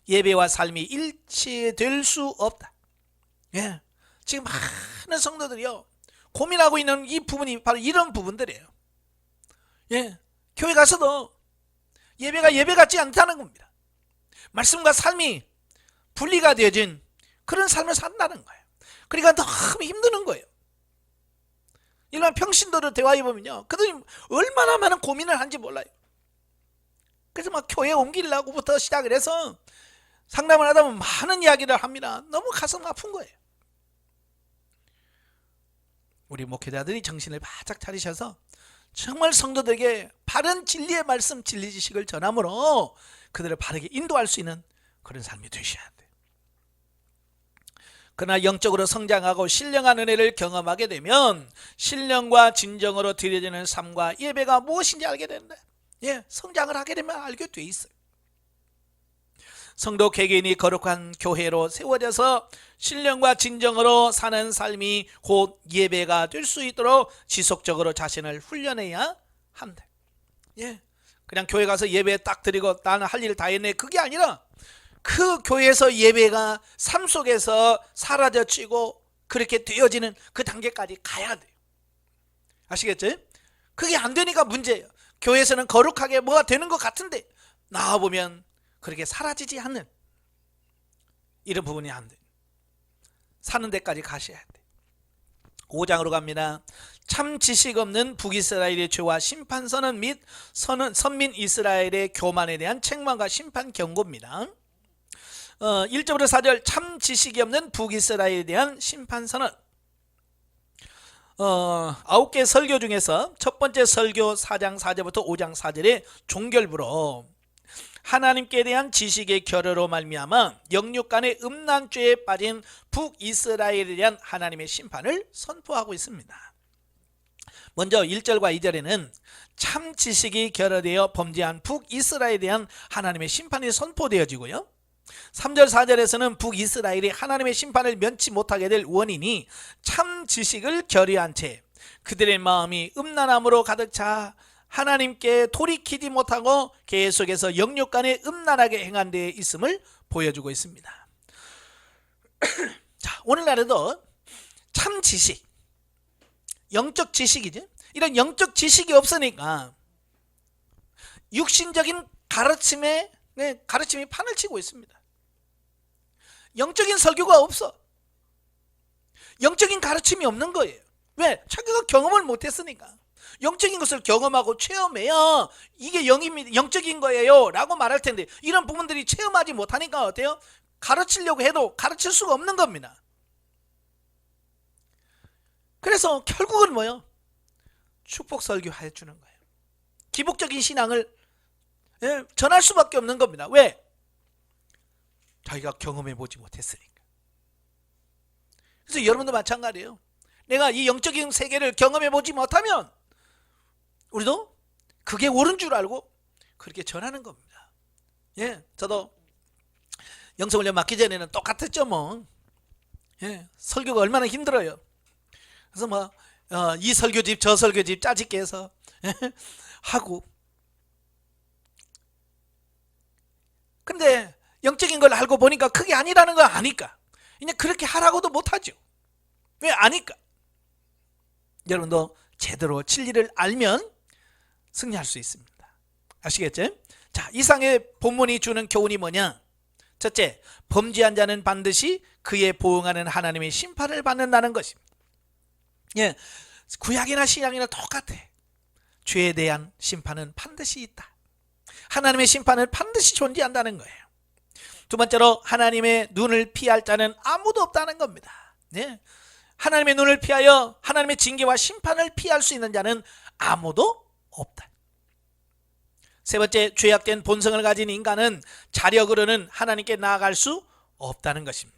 예배와 삶이 일치될 수 없다. 예, 지금 많은 성도들이요 고민하고 있는 이 부분이 바로 이런 부분들이에요. 예, 교회 가서도 예배가 예배 같지 않다는 겁니다. 말씀과 삶이 분리가 되어진 그런 삶을 산다는 거예요. 그러니까 너무 힘드는 거예요. 일반 평신도들 대화해보면요, 그들이 얼마나 많은 고민을 하는지 몰라요. 그래서 막 교회 옮기려고부터 시작을 해서 상담을 하다 보면 많은 이야기를 합니다. 너무 가슴 아픈 거예요. 우리 목회자들이 정신을 바짝 차리셔서 정말 성도들에게 바른 진리의 말씀, 진리 지식을 전함으로 그들을 바르게 인도할 수 있는 그런 삶이 되셔야 돼요. 그러나 영적으로 성장하고 신령한 은혜를 경험하게 되면 신령과 진정으로 드려지는 삶과 예배가 무엇인지 알게 된다. 예, 성장을 하게 되면 알게 돼 있어요. 성도 개개인이 거룩한 교회로 세워져서 신령과 진정으로 사는 삶이 곧 예배가 될 수 있도록 지속적으로 자신을 훈련해야 한다. 예, 그냥 교회 가서 예배 딱 드리고 나는 할 일 다 했네, 그게 아니라 그 교회에서 예배가 삶 속에서 사라져지고 그렇게 되어지는 그 단계까지 가야 돼요. 아시겠죠? 그게 안 되니까 문제예요. 교회에서는 거룩하게 뭐가 되는 것 같은데 나와보면 그렇게 사라지지 않는 이런 부분이 안 돼요. 사는 데까지 가셔야 돼요. 5장으로 갑니다. 참 지식 없는 북이스라엘의 죄와 심판 선언 및 선민 이스라엘의 교만에 대한 책망과 심판 경고입니다. 1절부터 4절 참 지식이 없는 북이스라엘에 대한 심판 선언. 9개 설교 중에서 첫 번째 설교 4장 4절부터 5장 4절의 종결부로 하나님께 대한 지식의 결여로 말미암아 영육간의 음란죄에 빠진 북이스라엘에 대한 하나님의 심판을 선포하고 있습니다. 먼저 1절과 2절에는 참 지식이 결여되어 범죄한 북이스라엘에 대한 하나님의 심판이 선포되어지고요, 3절 4절에서는 북이스라엘이 하나님의 심판을 면치 못하게 될 원인이 참 지식을 결여한 채 그들의 마음이 음란함으로 가득 차 하나님께 돌이키지 못하고 계속해서 영육간에 음란하게 행한 데 있음을 보여주고 있습니다. 자, 오늘날에도 참 지식, 영적 지식이죠. 이런 영적 지식이 없으니까 육신적인 가르침이 판을 치고 있습니다. 영적인 설교가 없어. 영적인 가르침이 없는 거예요. 왜? 자기가 경험을 못했으니까. 영적인 것을 경험하고 체험해야 이게 영적인 거예요 라고 말할 텐데, 이런 부분들이 체험하지 못하니까 어때요? 가르치려고 해도 가르칠 수가 없는 겁니다. 그래서 결국은 뭐예요? 축복 설교 해주는 거예요. 기복적인 신앙을 전할 수밖에 없는 겁니다. 왜? 자기가 경험해 보지 못했으니까. 그래서 여러분도 마찬가지예요. 내가 이 영적인 세계를 경험해 보지 못하면 우리도 그게 옳은 줄 알고 그렇게 전하는 겁니다. 예, 저도 영성훈련 맡기 전에는 똑같았죠 뭐. 예, 설교가 얼마나 힘들어요. 그래서 뭐 이 설교집 저 설교집 짜집게 해서 하고. 근데 영적인 걸 알고 보니까 그게 아니라는 걸 아니까 이제 그렇게 하라고도 못하죠. 왜? 아니까. 여러분도 제대로 진리를 알면 승리할 수 있습니다. 아시겠죠? 자, 이상의 본문이 주는 교훈이 뭐냐? 첫째, 범죄한 자는 반드시 그에 보응하는 하나님의 심판을 받는다는 것입니다. 예, 구약이나 신약이나 똑같아. 죄에 대한 심판은 반드시 있다. 하나님의 심판은 반드시 존재한다는 거예요. 두 번째로 하나님의 눈을 피할 자는 아무도 없다는 겁니다. 예, 하나님의 눈을 피하여 하나님의 징계와 심판을 피할 수 있는 자는 아무도 없다. 세 번째, 죄악된 본성을 가진 인간은 자력으로는 하나님께 나아갈 수 없다는 것입니다.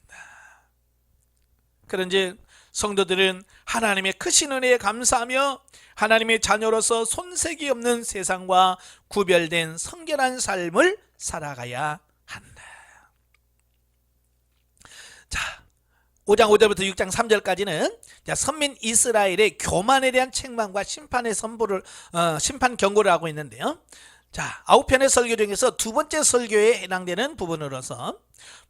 그런즉 성도들은 하나님의 크신 은혜에 감사하며 하나님의 자녀로서 손색이 없는 세상과 구별된 성결한 삶을 살아가야 한다. 자, 5장 5절부터 6장 3절까지는 선민 이스라엘의 교만에 대한 책망과 심판의 선포를 심판 경고를 하고 있는데요. 자, 9편의 설교 중에서 두 번째 설교에 해당되는 부분으로서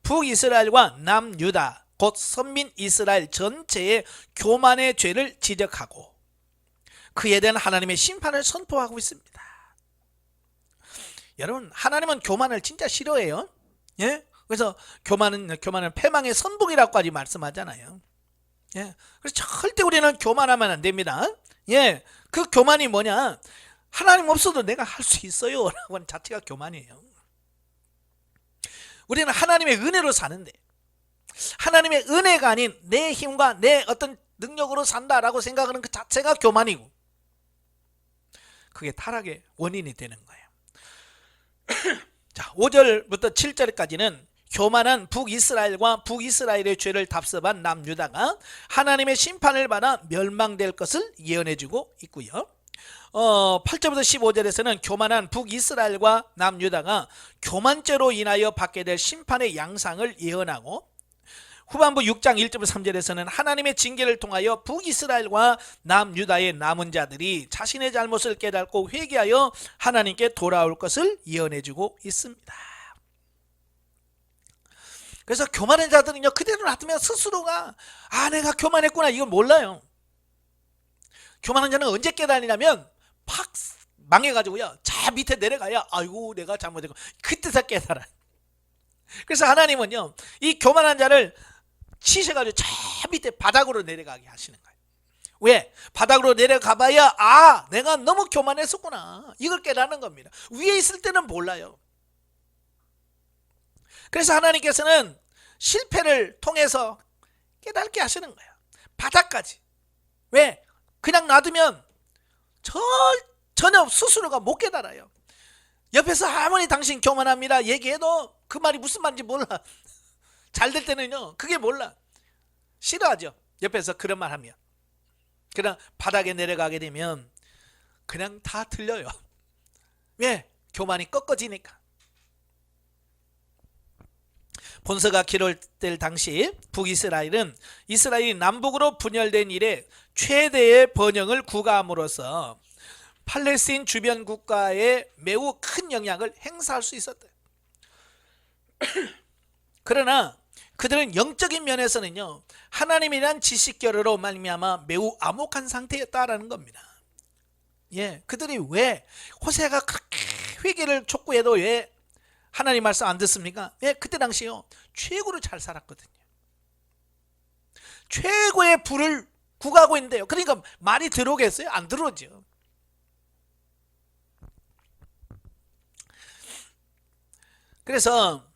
북이스라엘과 남유다 곧 선민 이스라엘 전체의 교만의 죄를 지적하고 그에 대한 하나님의 심판을 선포하고 있습니다. 여러분, 하나님은 교만을 진짜 싫어해요. 예? 그래서 교만은 패망의 선봉이라고까지 말씀하잖아요. 예? 그래서 절대 우리는 교만하면 안 됩니다. 예? 그 교만이 뭐냐? 하나님 없어도 내가 할 수 있어요 라고 하는 자체가 교만이에요. 우리는 하나님의 은혜로 사는데 하나님의 은혜가 아닌 내 힘과 내 어떤 능력으로 산다라고 생각하는 그 자체가 교만이고 그게 타락의 원인이 되는 거예요. 자, 5절부터 7절까지는 교만한 북이스라엘과 북이스라엘의 죄를 답습한 남유다가 하나님의 심판을 받아 멸망될 것을 예언해주고 있고요. 8절부터 15절에서는 교만한 북이스라엘과 남유다가 교만죄로 인하여 받게 될 심판의 양상을 예언하고 후반부 6장 1절부터 3절에서는 하나님의 징계를 통하여 북이스라엘과 남유다의 남은 자들이 자신의 잘못을 깨닫고 회개하여 하나님께 돌아올 것을 예언해주고 있습니다. 그래서 교만한 자들은요, 그대로 놔두면 스스로가 내가 교만했구나 이걸 몰라요. 교만한 자는 언제 깨달으냐면 팍 망해가지고요, 저 밑에 내려가야 아이고 내가 잘못했고 그때서 깨달아요. 그래서 하나님은요, 이 교만한 자를 치셔가지고 저 밑에 바닥으로 내려가게 하시는 거예요. 왜? 바닥으로 내려가봐야 내가 너무 교만했었구나 이걸 깨닫는 겁니다. 위에 있을 때는 몰라요. 그래서 하나님께서는 실패를 통해서 깨닫게 하시는 거예요. 바닥까지. 왜? 그냥 놔두면 전혀 스스로가 못 깨달아요. 옆에서 아무리 당신 교만합니다 얘기해도 그 말이 무슨 말인지 몰라. 잘 될 때는요 그게 몰라. 싫어하죠, 옆에서 그런 말 하면. 그냥 바닥에 내려가게 되면 그냥 다 들려요. 왜? 교만이 꺾어지니까. 본서가 기록될 당시 북이스라엘은 이스라엘이 남북으로 분열된 이래 최대의 번영을 구가함으로써 팔레스틴 주변 국가에 매우 큰 영향을 행사할 수 있었대요. 그러나 그들은 영적인 면에서는요, 하나님이란 지식결여로 말미암아 매우 암흑한 상태였다라는 겁니다. 예, 그들이 왜 호세아가 그렇게 회개를 촉구해도 왜 하나님 말씀 안 듣습니까? 예, 그때 당시요 최고로 잘 살았거든요. 최고의 부를 구가하고 있는데요. 그러니까 말이 들어오겠어요? 안 들어오죠. 그래서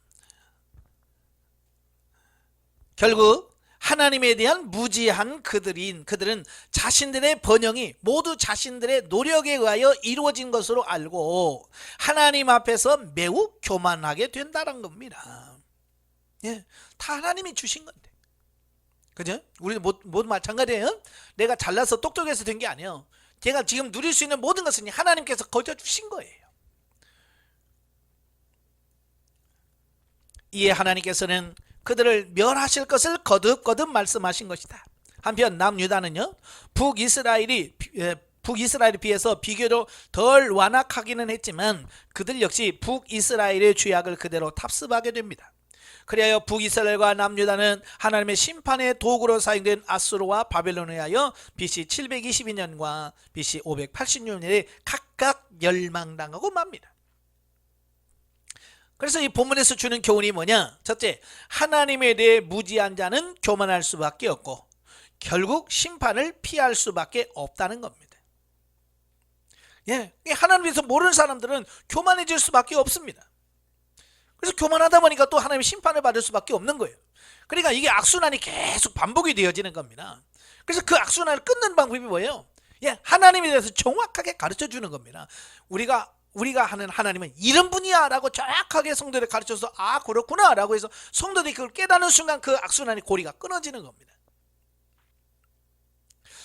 결국 하나님에 대한 무지한 그들은 자신들의 번영이 모두 자신들의 노력에 의하여 이루어진 것으로 알고 하나님 앞에서 매우 교만하게 된다는 겁니다. 예, 다 하나님이 주신 건데, 그죠? 우리도 모두 마찬가지예요. 내가 잘나서 똑똑해서 된 게 아니에요. 제가 지금 누릴 수 있는 모든 것은 하나님께서 거저 주신 거예요. 이에 하나님께서는 그들을 멸하실 것을 거듭거듭 말씀하신 것이다. 한편 남유다는요, 북이스라엘에 비해서 비교적 덜 완악하기는 했지만 그들 역시 북이스라엘의 죄악을 그대로 탑습하게 됩니다. 그리하여 북이스라엘과 남유다는 하나님의 심판의 도구로 사용된 아수르와 바벨론에 의하여 BC 722년과 BC 586년에 각각 멸망당하고 맙니다. 그래서 이 본문에서 주는 교훈이 뭐냐? 첫째, 하나님에 대해 무지한 자는 교만할 수밖에 없고 결국 심판을 피할 수밖에 없다는 겁니다. 예, 하나님에서 모르는 사람들은 교만해질 수밖에 없습니다. 그래서 교만하다 보니까 또 하나님의 심판을 받을 수밖에 없는 거예요. 그러니까 이게 악순환이 계속 반복이 되어지는 겁니다. 그래서 그 악순환을 끊는 방법이 뭐예요? 예, 하나님에 대해서 정확하게 가르쳐 주는 겁니다. 우리가 하는 하나님은 이런 분이야 라고 정확하게 성도들에 가르쳐서 아 그렇구나 라고 해서 성도들이 그걸 깨닫는 순간 그 악순환의 고리가 끊어지는 겁니다.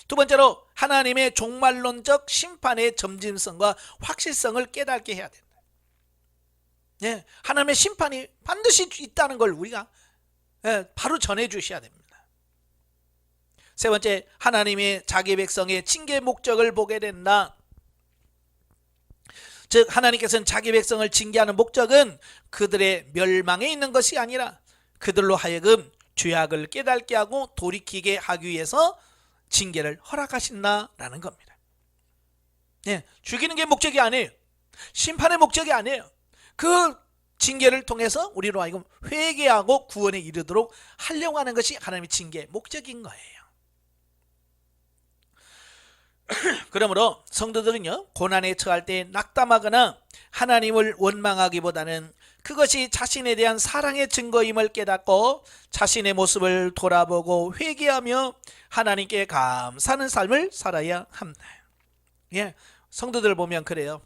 두 번째로 하나님의 종말론적 심판의 점진성과 확실성을 깨닫게 해야 된다. 예, 하나님의 심판이 반드시 있다는 걸 우리가 바로 전해 주셔야 됩니다. 세 번째, 하나님의 자기 백성의 징계 목적을 보게 된다. 즉 하나님께서는 자기 백성을 징계하는 목적은 그들의 멸망에 있는 것이 아니라 그들로 하여금 죄악을 깨닫게 하고 돌이키게 하기 위해서 징계를 허락하신다라는 겁니다. 예, 죽이는 게 목적이 아니에요. 심판의 목적이 아니에요. 그 징계를 통해서 우리로 하여금 회개하고 구원에 이르도록 하려고 하는 것이 하나님의 징계의 목적인 거예요. 그러므로 성도들은요, 고난에 처할 때 낙담하거나 하나님을 원망하기보다는 그것이 자신에 대한 사랑의 증거임을 깨닫고 자신의 모습을 돌아보고 회개하며 하나님께 감사하는 삶을 살아야 합니다. 예, 성도들 보면 그래요.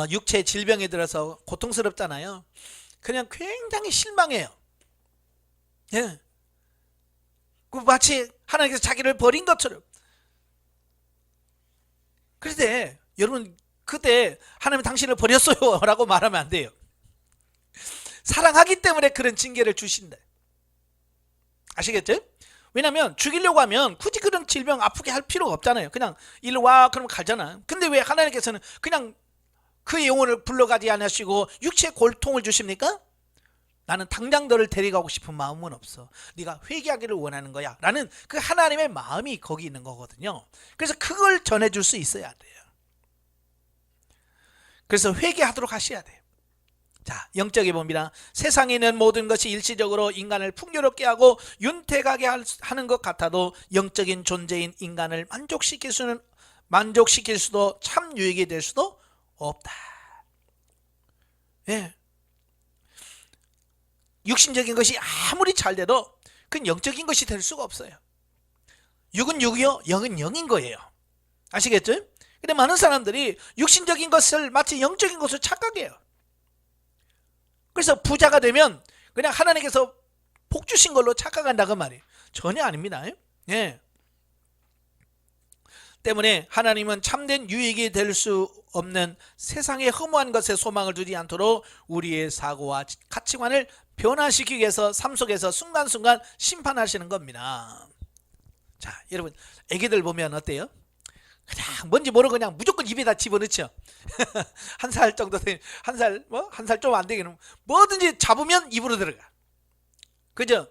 육체 질병에 들어서 고통스럽잖아요. 그냥 굉장히 실망해요. 예, 마치 하나님께서 자기를 버린 것처럼. 그런데 여러분, 그때 하나님 당신을 버렸어요 라고 말하면 안 돼요. 사랑하기 때문에 그런 징계를 주신다. 아시겠죠? 왜냐하면 죽이려고 하면 굳이 그런 질병 아프게 할 필요가 없잖아요. 그냥 일로 와 그러면 가잖아. 근데 왜 하나님께서는 그냥 그 영혼을 불러가지 않으시고 육체의 고통을 주십니까? 나는 당장 너를 데려가고 싶은 마음은 없어. 네가 회개하기를 원하는 거야 라는 그 하나님의 마음이 거기 있는 거거든요. 그래서 그걸 전해줄 수 있어야 돼요. 그래서 회개하도록 하셔야 돼요. 자, 영적에 봅니다. 세상에 있는 모든 것이 일시적으로 인간을 풍요롭게 하고 윤택하게 하는 것 같아도 영적인 존재인 인간을 만족시킬 수도 참 유익이 될 수도 없다. 예. 육신적인 것이 아무리 잘 돼도 그건 영적인 것이 될 수가 없어요. 육은 육이요, 영은 영인 거예요. 아시겠죠? 근데 많은 사람들이 육신적인 것을 마치 영적인 것을 착각해요. 그래서 부자가 되면 그냥 하나님께서 복 주신 걸로 착각한다고 말이에요. 전혀 아닙니다. 예. 때문에 하나님은 참된 유익이 될 수 없는 세상의 허무한 것에 소망을 두지 않도록 우리의 사고와 가치관을 변화시키기 위해서 삶 속에서 순간순간 심판하시는 겁니다. 자, 여러분, 애기들 보면 어때요? 그냥 뭔지 모르고 그냥 무조건 입에다 집어넣죠. 한 살 정도 되면, 한 살 좀 안 되기는 뭐든지 잡으면 입으로 들어가. 그죠?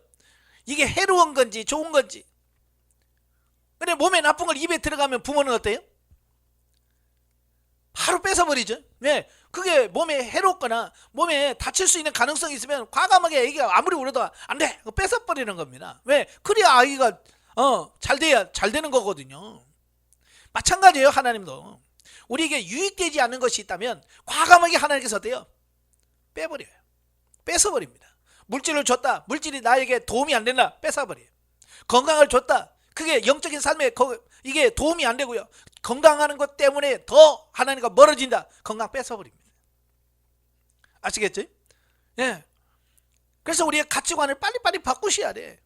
이게 해로운 건지 좋은 건지. 근데 몸에 나쁜 걸 입에 들어가면 부모는 어때요? 바로 뺏어버리죠. 왜? 그게 몸에 해롭거나 몸에 다칠 수 있는 가능성이 있으면 과감하게 아기가 아무리 울어도 안 돼! 뺏어버리는 겁니다. 왜? 그래야 아기가 잘 돼야 잘 되는 거거든요. 마찬가지예요. 하나님도 우리에게 유익되지 않는 것이 있다면 과감하게 하나님께서 어때요? 빼버려요. 뺏어버립니다. 물질을 줬다. 물질이 나에게 도움이 안 된다. 뺏어버려요. 건강을 줬다. 그게 영적인 삶에 이게 도움이 안 되고요. 건강하는 것 때문에 더 하나님과 멀어진다. 건강 뺏어버립니다. 아시겠죠? 예. 그래서 우리의 가치관을 빨리빨리 바꾸셔야 돼.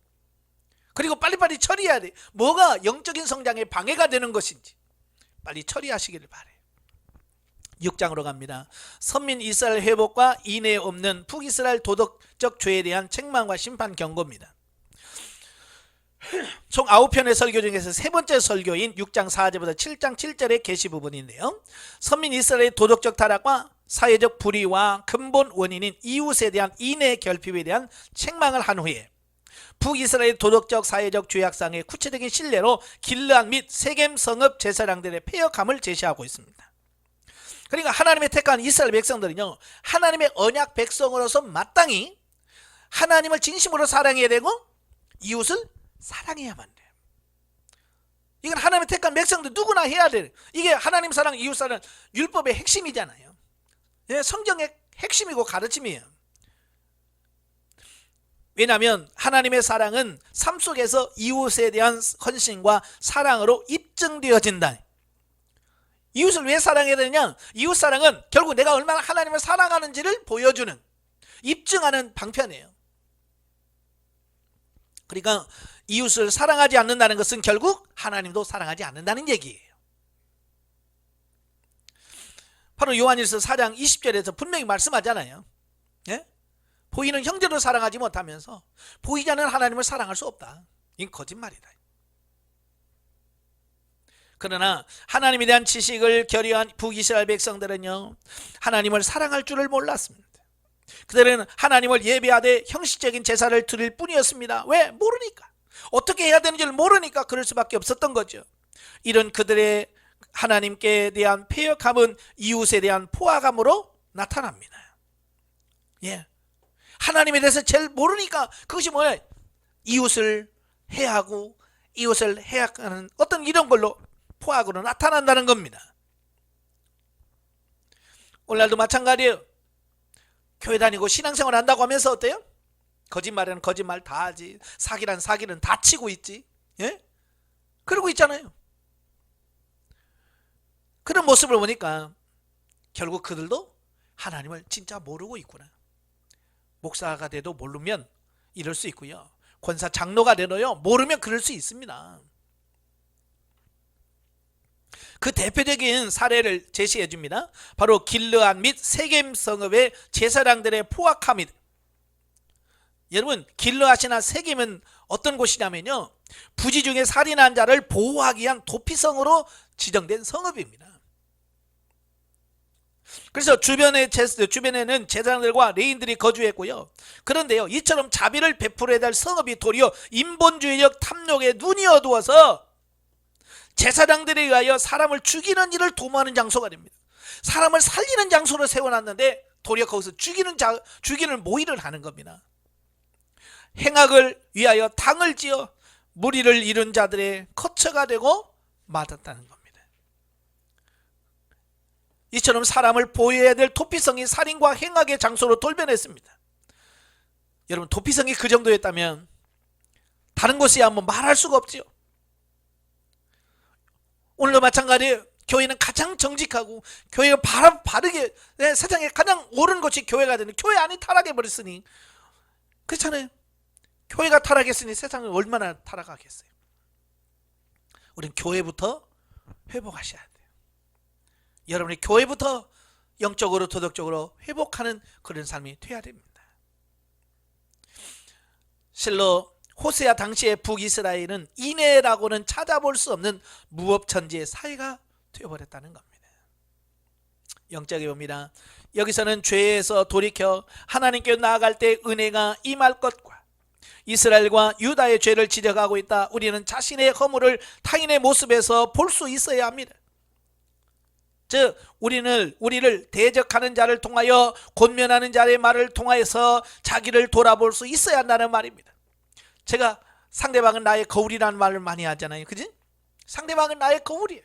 그리고 빨리빨리 처리해야 돼. 뭐가 영적인 성장에 방해가 되는 것인지 빨리 처리하시기를 바래요. 6장으로 갑니다. 선민 이스라엘 회복과 인애 없는 북이스라엘 도덕적 죄에 대한 책망과 심판 경고입니다. 총 9편의 설교 중에서 세 번째 설교인 6장 4절부터 7장 7절의 계시 부분인데요. 선민 이스라엘의 도덕적 타락과 사회적 불의와 근본 원인인 이웃에 대한 인애 결핍에 대한 책망을 한 후에 북이스라엘 도덕적 사회적 죄악상의 구체적인 신뢰로 길르앗 및 세겜 성읍 제사장들의 폐역함을 제시하고 있습니다. 그러니까 하나님의 택한 이스라엘 백성들은요, 하나님의 언약 백성으로서 마땅히 하나님을 진심으로 사랑해야 되고 이웃을 사랑해야만 돼요. 이건 하나님의 택한 백성들 누구나 해야 돼요. 이게 하나님 사랑, 이웃 사랑, 율법의 핵심이잖아요. 예, 성경의 핵심이고 가르침이에요. 왜냐하면 하나님의 사랑은 삶 속에서 이웃에 대한 헌신과 사랑으로 입증되어진다. 이웃을 왜 사랑해야 되느냐? 이웃 사랑은 결국 내가 얼마나 하나님을 사랑하는지를 보여주는, 입증하는 방편이에요. 그러니까 이웃을 사랑하지 않는다는 것은 결국 하나님도 사랑하지 않는다는 얘기예요. 바로 요한일서 4장 20절에서 분명히 말씀하잖아요. 예? 보이는 형제를 사랑하지 못하면서 보이지 않는 하나님을 사랑할 수 없다. 이건 거짓말이다. 그러나 하나님에 대한 지식을 결여한 북이스라엘 백성들은요, 하나님을 사랑할 줄을 몰랐습니다. 그들은 하나님을 예배하되 형식적인 제사를 드릴 뿐이었습니다. 왜? 모르니까. 어떻게 해야 되는지를 모르니까 그럴 수밖에 없었던 거죠. 이런 그들의 하나님께 대한 패역함은 이웃에 대한 포악함으로 나타납니다. 예, 하나님에 대해서 제일 모르니까 그것이 뭐예요? 이웃을 해하고 이웃을 해악하는 어떤 이런 걸로 포악으로 나타난다는 겁니다. 오늘날도 마찬가지예요. 교회 다니고 신앙생활 한다고 하면서 어때요? 거짓말은 거짓말 다 하지, 사기란 사기는 다 치고 있지. 예? 그러고 있잖아요. 그런 모습을 보니까 결국 그들도 하나님을 진짜 모르고 있구나. 목사가 돼도 모르면 이럴 수 있고요, 권사 장로가 돼도요 모르면 그럴 수 있습니다. 그 대표적인 사례를 제시해 줍니다. 바로 길르앗 및 세겜 성읍의 제사장들의 포악함이다. 여러분, 길르앗이나 세겜은 어떤 곳이냐면요, 부지 중에 살인한 자를 보호하기 위한 도피성으로 지정된 성읍입니다. 그래서 주변에는 제사장들과 레인들이 거주했고요. 그런데요, 이처럼 자비를 베풀어야 될 성읍이 도리어 인본주의적 탐욕에 눈이 어두워서 제사장들에 의하여 사람을 죽이는 일을 도모하는 장소가 됩니다. 사람을 살리는 장소로 세워놨는데 도리어 거기서 죽이는 모의를 하는 겁니다. 행악을 위하여 당을 지어 무리를 이룬 자들의 거처가 되고 맞았다는 겁니다. 이처럼 사람을 보호해야 될 도피성이 살인과 행악의 장소로 돌변했습니다. 여러분, 도피성이 그 정도였다면 다른 곳이야 뭐 말할 수가 없지요. 오늘도 마찬가지예요. 교회는 가장 정직하고 교회가 바르게, 세상에 가장 옳은 것이 교회가 되는, 교회 안이 타락해버렸으니, 그렇잖아요. 교회가 타락했으니 세상은 얼마나 타락하겠어요. 우린 교회부터 회복하셔야 돼요. 여러분이 교회부터 영적으로 도덕적으로 회복하는 그런 삶이 돼야 됩니다. 실로 호세아 당시의 북이스라엘은 이내라고는 찾아볼 수 없는 무법천지의 사회가 되어버렸다는 겁니다. 영적에 봅니다. 여기서는 죄에서 돌이켜 하나님께 나아갈 때 은혜가 임할 것과 이스라엘과 유다의 죄를 지적하고 있다. 우리는 자신의 허물을 타인의 모습에서 볼 수 있어야 합니다. 즉 우리를 대적하는 자를 통하여 권면하는 자의 말을 통하여서 자기를 돌아볼 수 있어야 한다는 말입니다. 제가 상대방은 나의 거울이라는 말을 많이 하잖아요. 그지? 상대방은 나의 거울이에요.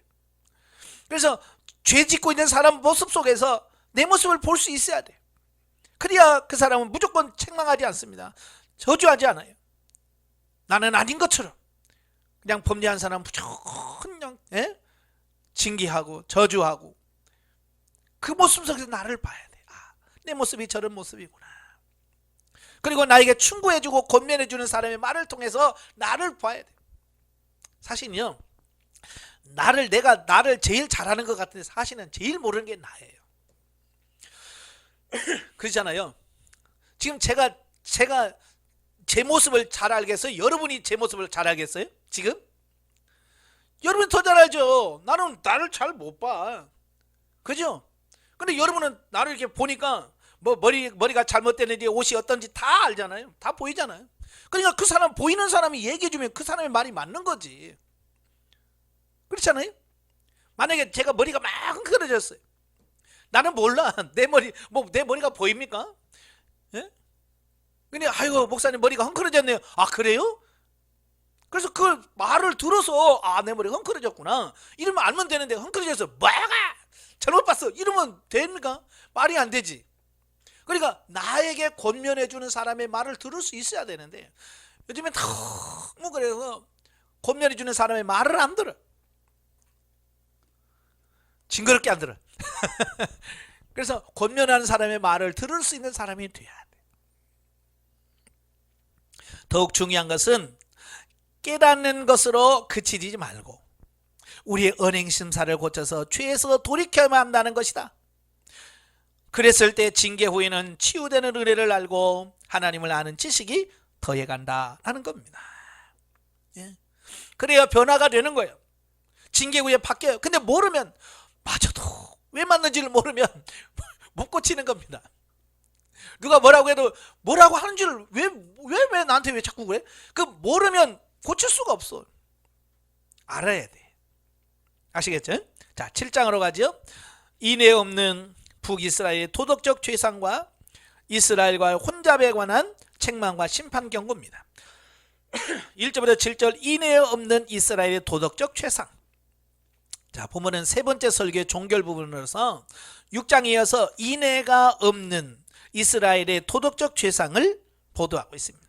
그래서 죄 짓고 있는 사람 모습 속에서 내 모습을 볼 수 있어야 돼요. 그래야 그 사람은 무조건 책망하지 않습니다. 저주하지 않아요. 나는 아닌 것처럼 그냥 범죄한 사람 무조건 그냥 징계하고 저주하고, 그 모습 속에서 나를 봐야 돼. 아, 내 모습이 저런 모습이구나. 그리고 나에게 충고해주고 권면해주는 사람의 말을 통해서 나를 봐야 돼. 사실은요, 내가 나를 제일 잘하는 것 같은데 사실은 제일 모르는 게 나예요. 그렇잖아요. 지금 제가 제 모습을 잘 알겠어요? 여러분이 제 모습을 잘 알겠어요? 지금? 여러분이 더 잘 알죠. 나는 나를 잘 못 봐. 그죠? 근데 여러분은 나를 이렇게 보니까 뭐 머리가 잘못됐는지 옷이 어떤지 다 알잖아요. 다 보이잖아요. 그러니까 그 사람, 보이는 사람이 얘기해주면 그 사람의 말이 맞는 거지. 그렇잖아요. 만약에 제가 머리가 막 흥그러졌어요. 나는 몰라. 내 머리가 보입니까? 예? 근데 아이고 목사님 머리가 흥그러졌네요. 아 그래요? 그래서 그 말을 들어서 내 머리가 흥그러졌구나 이러면 알면 되는데, 흥그러져서 뭐가 잘못 봤어 이러면 됩니까? 말이 안 되지. 그러니까 나에게 권면해 주는 사람의 말을 들을 수 있어야 되는데 요즘엔 너무 그래서 권면해 주는 사람의 말을 안 들어. 징그럽게 안 들어. 그래서 권면하는 사람의 말을 들을 수 있는 사람이 돼야 돼. 더욱 중요한 것은 깨닫는 것으로 그치지 말고 우리의 언행심사를 고쳐서 죄에서 돌이켜야만 한다는 것이다. 그랬을 때 징계 후에는 치유되는 은혜를 알고 하나님을 아는 지식이 더해간다라는 겁니다. 예. 그래야 변화가 되는 거예요. 징계 후에 바뀌어요. 근데 모르면 맞아도 왜 맞는지를 모르면 못 고치는 겁니다. 누가 뭐라고 해도 뭐라고 하는 줄 왜 나한테 왜 자꾸 그래? 그 모르면 고칠 수가 없어. 알아야 돼. 아시겠죠? 자, 7장으로 가죠. 인애 없는 북이스라엘의 도덕적 죄상과 이스라엘과의 혼잡에 관한 책망과 심판 경고입니다. 1절부터 7절 인애 없는 이스라엘의 도덕적 죄상. 자, 보면은 세 번째 설교의 종결 부분으로서 6장에 이어서 인애가 없는 이스라엘의 도덕적 죄상을 보도하고 있습니다.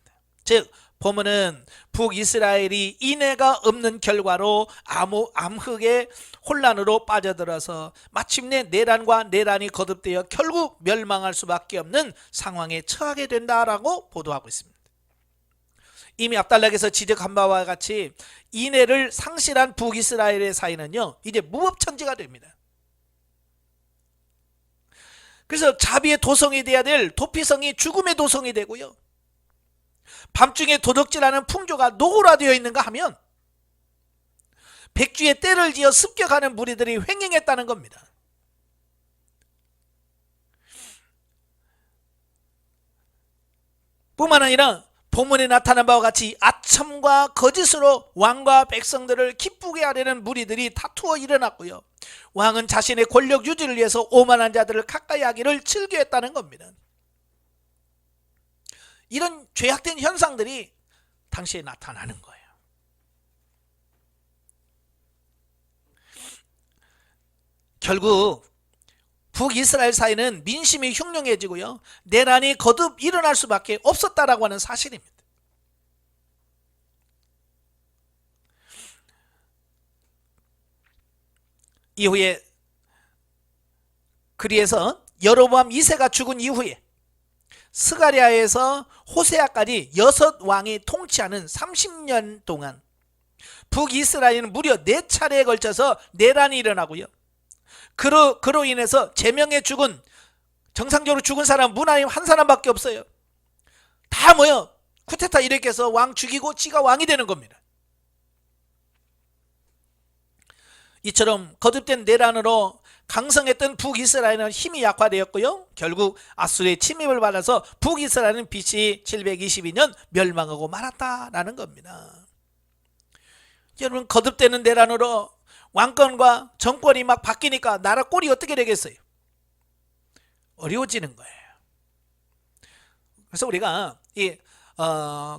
즉 보면은 북이스라엘이 인애가 없는 결과로 암흑의 혼란으로 빠져들어서 마침내 내란과 내란이 거듭되어 결국 멸망할 수밖에 없는 상황에 처하게 된다라고 보도하고 있습니다. 이미 앞달락에서 지적한 바와 같이 인애를 상실한 북이스라엘의 사이는요 이제 무법천지가 됩니다. 그래서 자비의 도성이 돼야 될 도피성이 죽음의 도성이 되고요, 밤중에 도둑질하는 풍조가 노골화되어 있는가 하면 백주에 때를 지어 습격하는 무리들이 횡행했다는 겁니다. 뿐만 아니라 본문에 나타난 바와 같이 아첨과 거짓으로 왕과 백성들을 기쁘게 하려는 무리들이 다투어 일어났고요, 왕은 자신의 권력 유지를 위해서 오만한 자들을 가까이 하기를 즐겨했다는 겁니다. 이런 죄악된 현상들이 당시에 나타나는 거예요. 결국 북이스라엘 사이는 민심이 흉흉해지고요, 내란이 거듭 일어날 수밖에 없었다라고 하는 사실입니다. 이후에 그리에서 여로보암 2세가 죽은 이후에 스가랴에서 호세아까지 6왕이 통치하는 30년 동안 북이스라엘은 무려 4차례에 걸쳐서 내란이 일어나고요, 그로 인해서 제명에 죽은, 정상적으로 죽은 사람 무나임 한 사람밖에 없어요. 다 모여 쿠데타 일으켜서 왕 죽이고 지가 왕이 되는 겁니다. 이처럼 거듭된 내란으로 강성했던 북이스라엘은 힘이 약화되었고요, 결국 아수르의 침입을 받아서 북이스라엘은 BC 722년 멸망하고 말았다라는 겁니다. 여러분, 거듭되는 내란으로 왕권과 정권이 막 바뀌니까 나라 꼴이 어떻게 되겠어요? 어려워지는 거예요. 그래서 우리가 이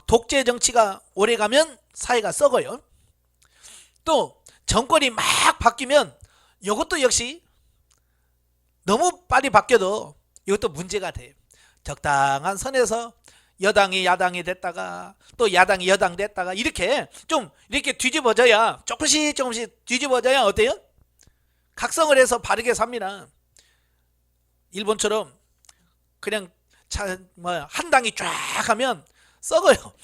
독재 정치가 오래가면 사회가 썩어요. 또 정권이 막 바뀌면 이것도 역시 너무 빨리 바뀌어도 이것도 문제가 돼요. 적당한 선에서 여당이 야당이 됐다가 또 야당이 여당 됐다가 이렇게 좀 이렇게 뒤집어져야, 조금씩 뒤집어져야 어때요? 각성을 해서 바르게 삽니다. 일본처럼 그냥 한 당이 쫙 하면 썩어요.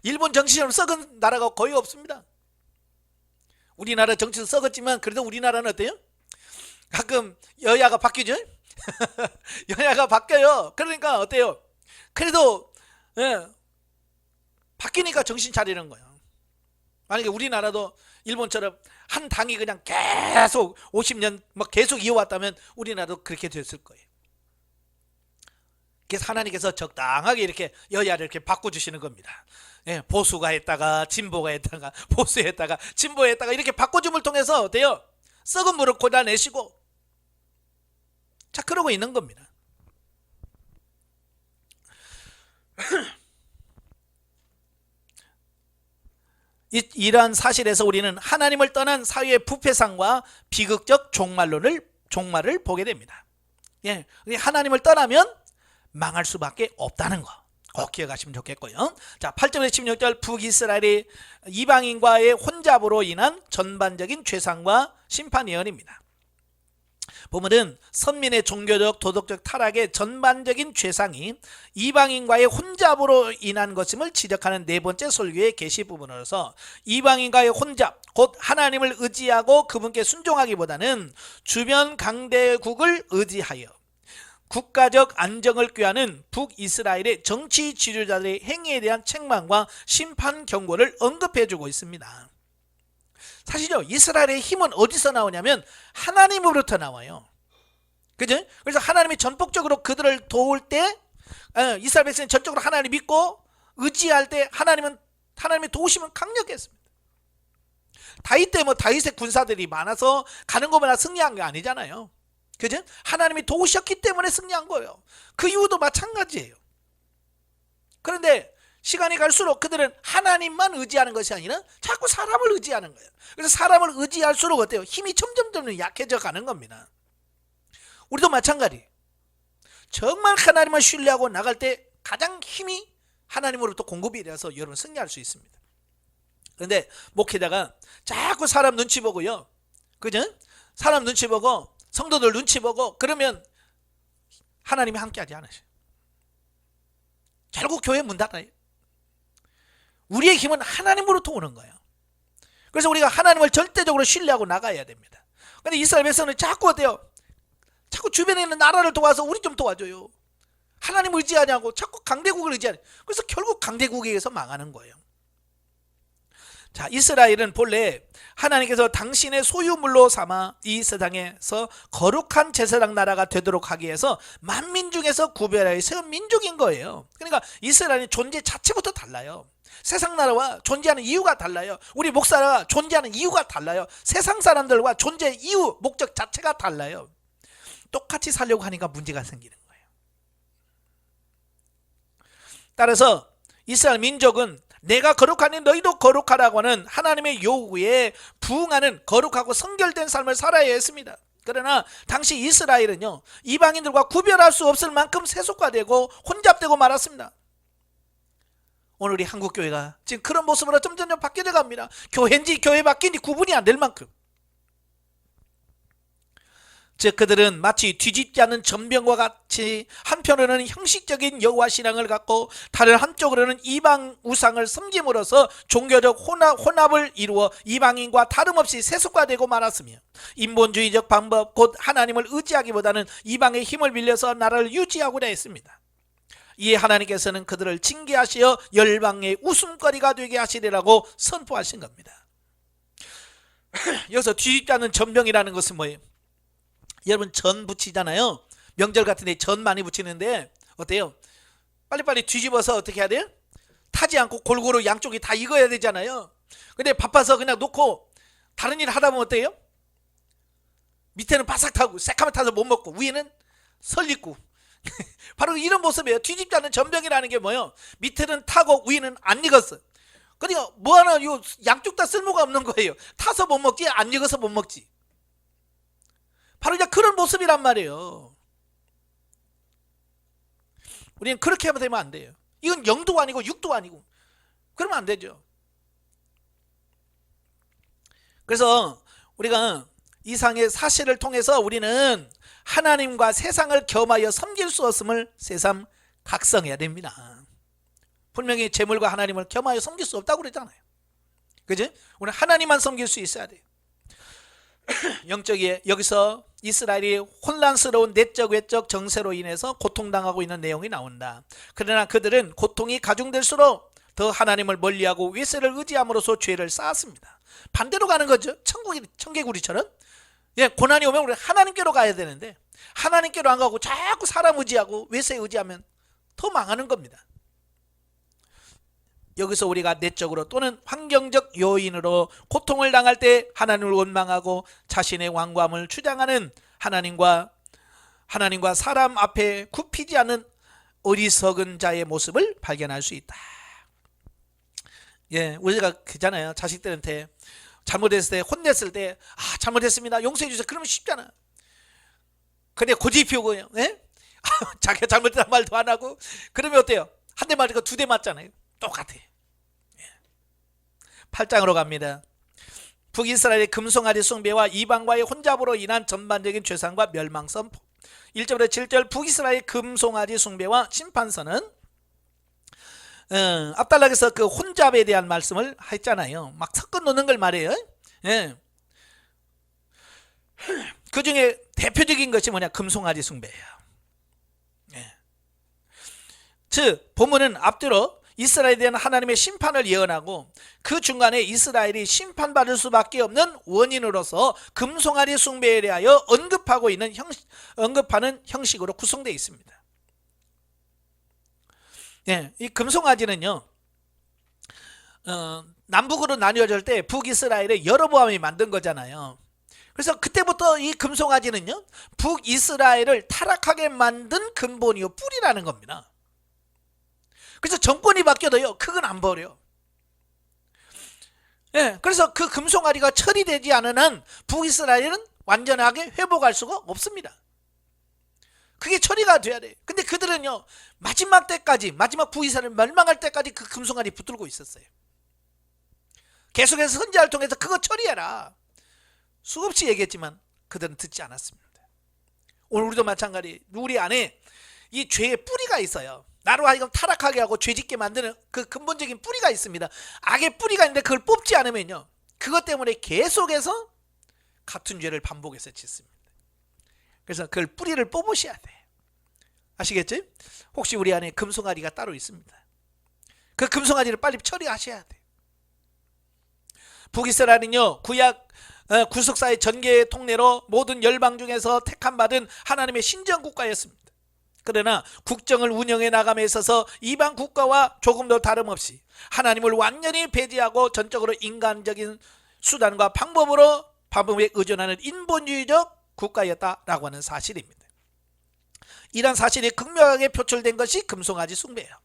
일본 정치처럼 썩은 나라가 거의 없습니다. 우리나라 정치도 썩었지만 그래도 우리나라는 어때요? 가끔 여야가 바뀌죠? 여야가 바뀌어요. 그러니까 어때요? 그래도 바뀌니까 정신 차리는 거예요. 만약에 우리나라도 일본처럼 한 당이 그냥 계속 50년 계속 이어왔다면 우리나라도 그렇게 됐을 거예요. 그래서 하나님께서 적당하게 이렇게 여야를 이렇게 바꿔주시는 겁니다. 보수가 했다가 진보가 했다가 보수했다가 진보했다가 이렇게 바꿔줌을 통해서 어때요? 썩은 물을 골라내시고, 자, 그러고 있는 겁니다. 이러한 사실에서 우리는 하나님을 떠난 사회의 부패상과 비극적 종말을 보게 됩니다. 하나님을 떠나면 망할 수밖에 없다는 거 꼭 기억하시면 좋겠고요. 자, 8절에서 16절 북이스라엘의 이방인과의 혼잡으로 인한 전반적인 죄상과 심판 예언입니다. 보면은 선민의 종교적 도덕적 타락의 전반적인 죄상이 이방인과의 혼잡으로 인한 것임을 지적하는 네 번째 설교의 계시 부분으로서 이방인과의 혼잡, 곧 하나님을 의지하고 그분께 순종하기보다는 주변 강대국을 의지하여 국가적 안정을 꾀하는 북이스라엘의 정치 지도자들의 행위에 대한 책망과 심판 경고를 언급해주고 있습니다. 사실요, 이스라엘의 힘은 어디서 나오냐면 하나님으로부터 나와요. 그죠? 그래서 하나님이 전폭적으로 그들을 도울 때, 이스라엘 백성이 전적으로 하나님 믿고 의지할 때 하나님의 도우심은 강력했습니다. 다윗 때 다윗의 군사들이 많아서 가는 것마다 승리한 게 아니잖아요. 그죠? 하나님이 도우셨기 때문에 승리한 거예요. 그 이유도 마찬가지예요. 그런데 시간이 갈수록 그들은 하나님만 의지하는 것이 아니라 자꾸 사람을 의지하는 거예요. 그래서 사람을 의지할수록 어때요? 힘이 점점 약해져 가는 겁니다. 우리도 마찬가지. 정말 하나님을 신뢰하고 나갈 때 가장 힘이 하나님으로부터 공급이 돼서 여러분 승리할 수 있습니다. 그런데 목회자가 자꾸 사람 눈치 보고요. 그죠? 사람 눈치 보고 성도들 눈치 보고 그러면 하나님이 함께하지 않으셔요. 결국 교회 문 닫아요. 우리의 힘은 하나님으로부터 오는 거예요. 그래서 우리가 하나님을 절대적으로 신뢰하고 나가야 됩니다. 그런데 이스라엘 백성은 자꾸 어때요? 자꾸 주변에 있는 나라를 도와서 우리 좀 도와줘요. 하나님을 의지하냐고 자꾸 강대국을 의지하냐. 그래서 결국 강대국에 의해서 망하는 거예요. 자, 이스라엘은 본래 하나님께서 당신의 소유물로 삼아 이 세상에서 거룩한 제사장 나라가 되도록 하기 위해서 만민 중에서 구별하여 세운 민족인 거예요. 그러니까 이스라엘의 존재 자체부터 달라요. 세상 나라와 존재하는 이유가 달라요. 우리 목사가 존재하는 이유가 달라요. 세상 사람들과 존재 이유, 목적 자체가 달라요. 똑같이 살려고 하니까 문제가 생기는 거예요. 따라서 이스라엘 민족은 내가 거룩하니 너희도 거룩하라고 하는 하나님의 요구에 부응하는 거룩하고 성결된 삶을 살아야 했습니다. 그러나 당시 이스라엘은요, 이방인들과 구별할 수 없을 만큼 세속화되고 혼잡되고 말았습니다. 오늘 우리 한국교회가 지금 그런 모습으로 점점 바뀌어 갑니다. 교회인지 교회 밖인지 구분이 안 될 만큼. 즉 그들은 마치 뒤집지 않는 전병과 같이 한편으로는 형식적인 여호와 신앙을 갖고 다른 한쪽으로는 이방 우상을 섬김으로써 종교적 혼합을 이루어 이방인과 다름없이 세속화되고 말았으며 인본주의적 방법 곧 하나님을 의지하기보다는 이방의 힘을 빌려서 나라를 유지하고자 했습니다. 이에 하나님께서는 그들을 징계하시어 열방의 웃음거리가 되게 하시리라고 선포하신 겁니다. 여기서 뒤집지 않는 전병이라는 것은 뭐예요? 여러분 전 붙이잖아요. 명절 같은 데 전 많이 붙이는데 어때요? 빨리빨리 뒤집어서 어떻게 해야 돼요? 타지 않고 골고루 양쪽이 다 익어야 되잖아요. 근데 바빠서 그냥 놓고 다른 일 하다 보면 어때요? 밑에는 바삭 타고 새카만 타서 못 먹고 위에는 설익고 바로 이런 모습이에요. 뒤집지 않는 전병이라는 게 뭐예요? 밑에는 타고 위에는 안 익었어. 그러니까 뭐 하나 요 양쪽 다 쓸모가 없는 거예요. 타서 못 먹지 안 익어서 못 먹지. 바로 이제 그런 모습이란 말이에요. 우리는 그렇게 하면 되면 안 돼요. 이건 0도 아니고 6도 아니고 그러면 안 되죠. 그래서 우리가 이상의 사실을 통해서 우리는 하나님과 세상을 겸하여 섬길 수 없음을 새삼 각성해야 됩니다. 분명히 재물과 하나님을 겸하여 섬길 수 없다고 그랬잖아요. 그죠? 우리는 하나님만 섬길 수 있어야 돼요. 영적이에 여기서 이스라엘이 혼란스러운 내적 외적 정세로 인해서 고통당하고 있는 내용이 나온다. 그러나 그들은 고통이 가중될수록 더 하나님을 멀리하고 외세를 의지함으로써 죄를 쌓았습니다. 반대로 가는 거죠. 청개구리처럼. 예, 고난이 오면 우리 하나님께로 가야 되는데 하나님께로 안 가고 자꾸 사람 의지하고 외세 의지하면 더 망하는 겁니다. 여기서 우리가 내적으로 또는 환경적 요인으로 고통을 당할 때 하나님을 원망하고 자신의 왕감을 주장하는 하나님과 사람 앞에 굽히지 않는 어리석은 자의 모습을 발견할 수 있다. 예, 우리가 그잖아요. 자식들한테 잘못했을 때 혼냈을 때 잘못했습니다 용서해 주세요 그러면 쉽잖아. 근데 고집 피우고 예? 자기가 잘못된 말도 안 하고. 그러면 어때요? 한 대 맞으니까 두 대 맞잖아요. 똑같아. 8장으로 갑니다. 북이스라엘의 금송아지 숭배와 이방과의 혼잡으로 인한 전반적인 죄상과 멸망선. 1절부터 7절 북이스라엘의 금송아지 숭배와 심판선은 압달락에서 그 혼잡에 대한 말씀을 했잖아요. 막 섞어 놓는 걸 말해요. 예. 그 중에 대표적인 것이 뭐냐? 금송아지 숭배예요. 예. 즉 본문은 앞뒤로 이스라엘에 대한 하나님의 심판을 예언하고 그 중간에 이스라엘이 심판받을 수밖에 없는 원인으로서 금송아지 숭배에 대하여 언급하는 형식으로 구성되어 있습니다. 예, 이 금송아지는요, 남북으로 나뉘어질 때 북이스라엘의 여로보암이 만든 거잖아요. 그래서 그때부터 이 금송아지는요, 북이스라엘을 타락하게 만든 근본이요, 뿌리라는 겁니다. 그래서 정권이 바뀌어도요, 그건 안 버려. 예, 그래서 그 금송아지가 처리되지 않은 한 북이스라엘은 완전하게 회복할 수가 없습니다. 그게 처리가 돼야 돼. 근데 그들은요, 마지막 때까지, 마지막 북이스라엘 멸망할 때까지 그 금송아지 붙들고 있었어요. 계속해서 선지자를 통해서 그거 처리해라 수없이 얘기했지만 그들은 듣지 않았습니다. 오늘 우리도 마찬가지. 우리 안에 이 죄의 뿌리가 있어요. 나로 하여금 타락하게 하고 죄짓게 만드는 그 근본적인 뿌리가 있습니다. 악의 뿌리가 있는데 그걸 뽑지 않으면요, 그것 때문에 계속해서 같은 죄를 반복해서 짓습니다. 그래서 그걸 뿌리를 뽑으셔야 돼. 아시겠죠? 혹시 우리 안에 금송아지가 따로 있습니다. 그 금송아지를 빨리 처리하셔야 돼. 북이스라엘은요, 구약 구속사의 전개의 통례로 모든 열방 중에서 택함받은 하나님의 신정국가였습니다. 그러나 국정을 운영해 나감에 있어서 이방 국가와 조금도 다름없이 하나님을 완전히 배제하고 전적으로 인간적인 수단과 방법에 의존하는 인본주의적 국가였다라고 하는 사실입니다. 이런 사실이 극명하게 표출된 것이 금송아지 숭배예요.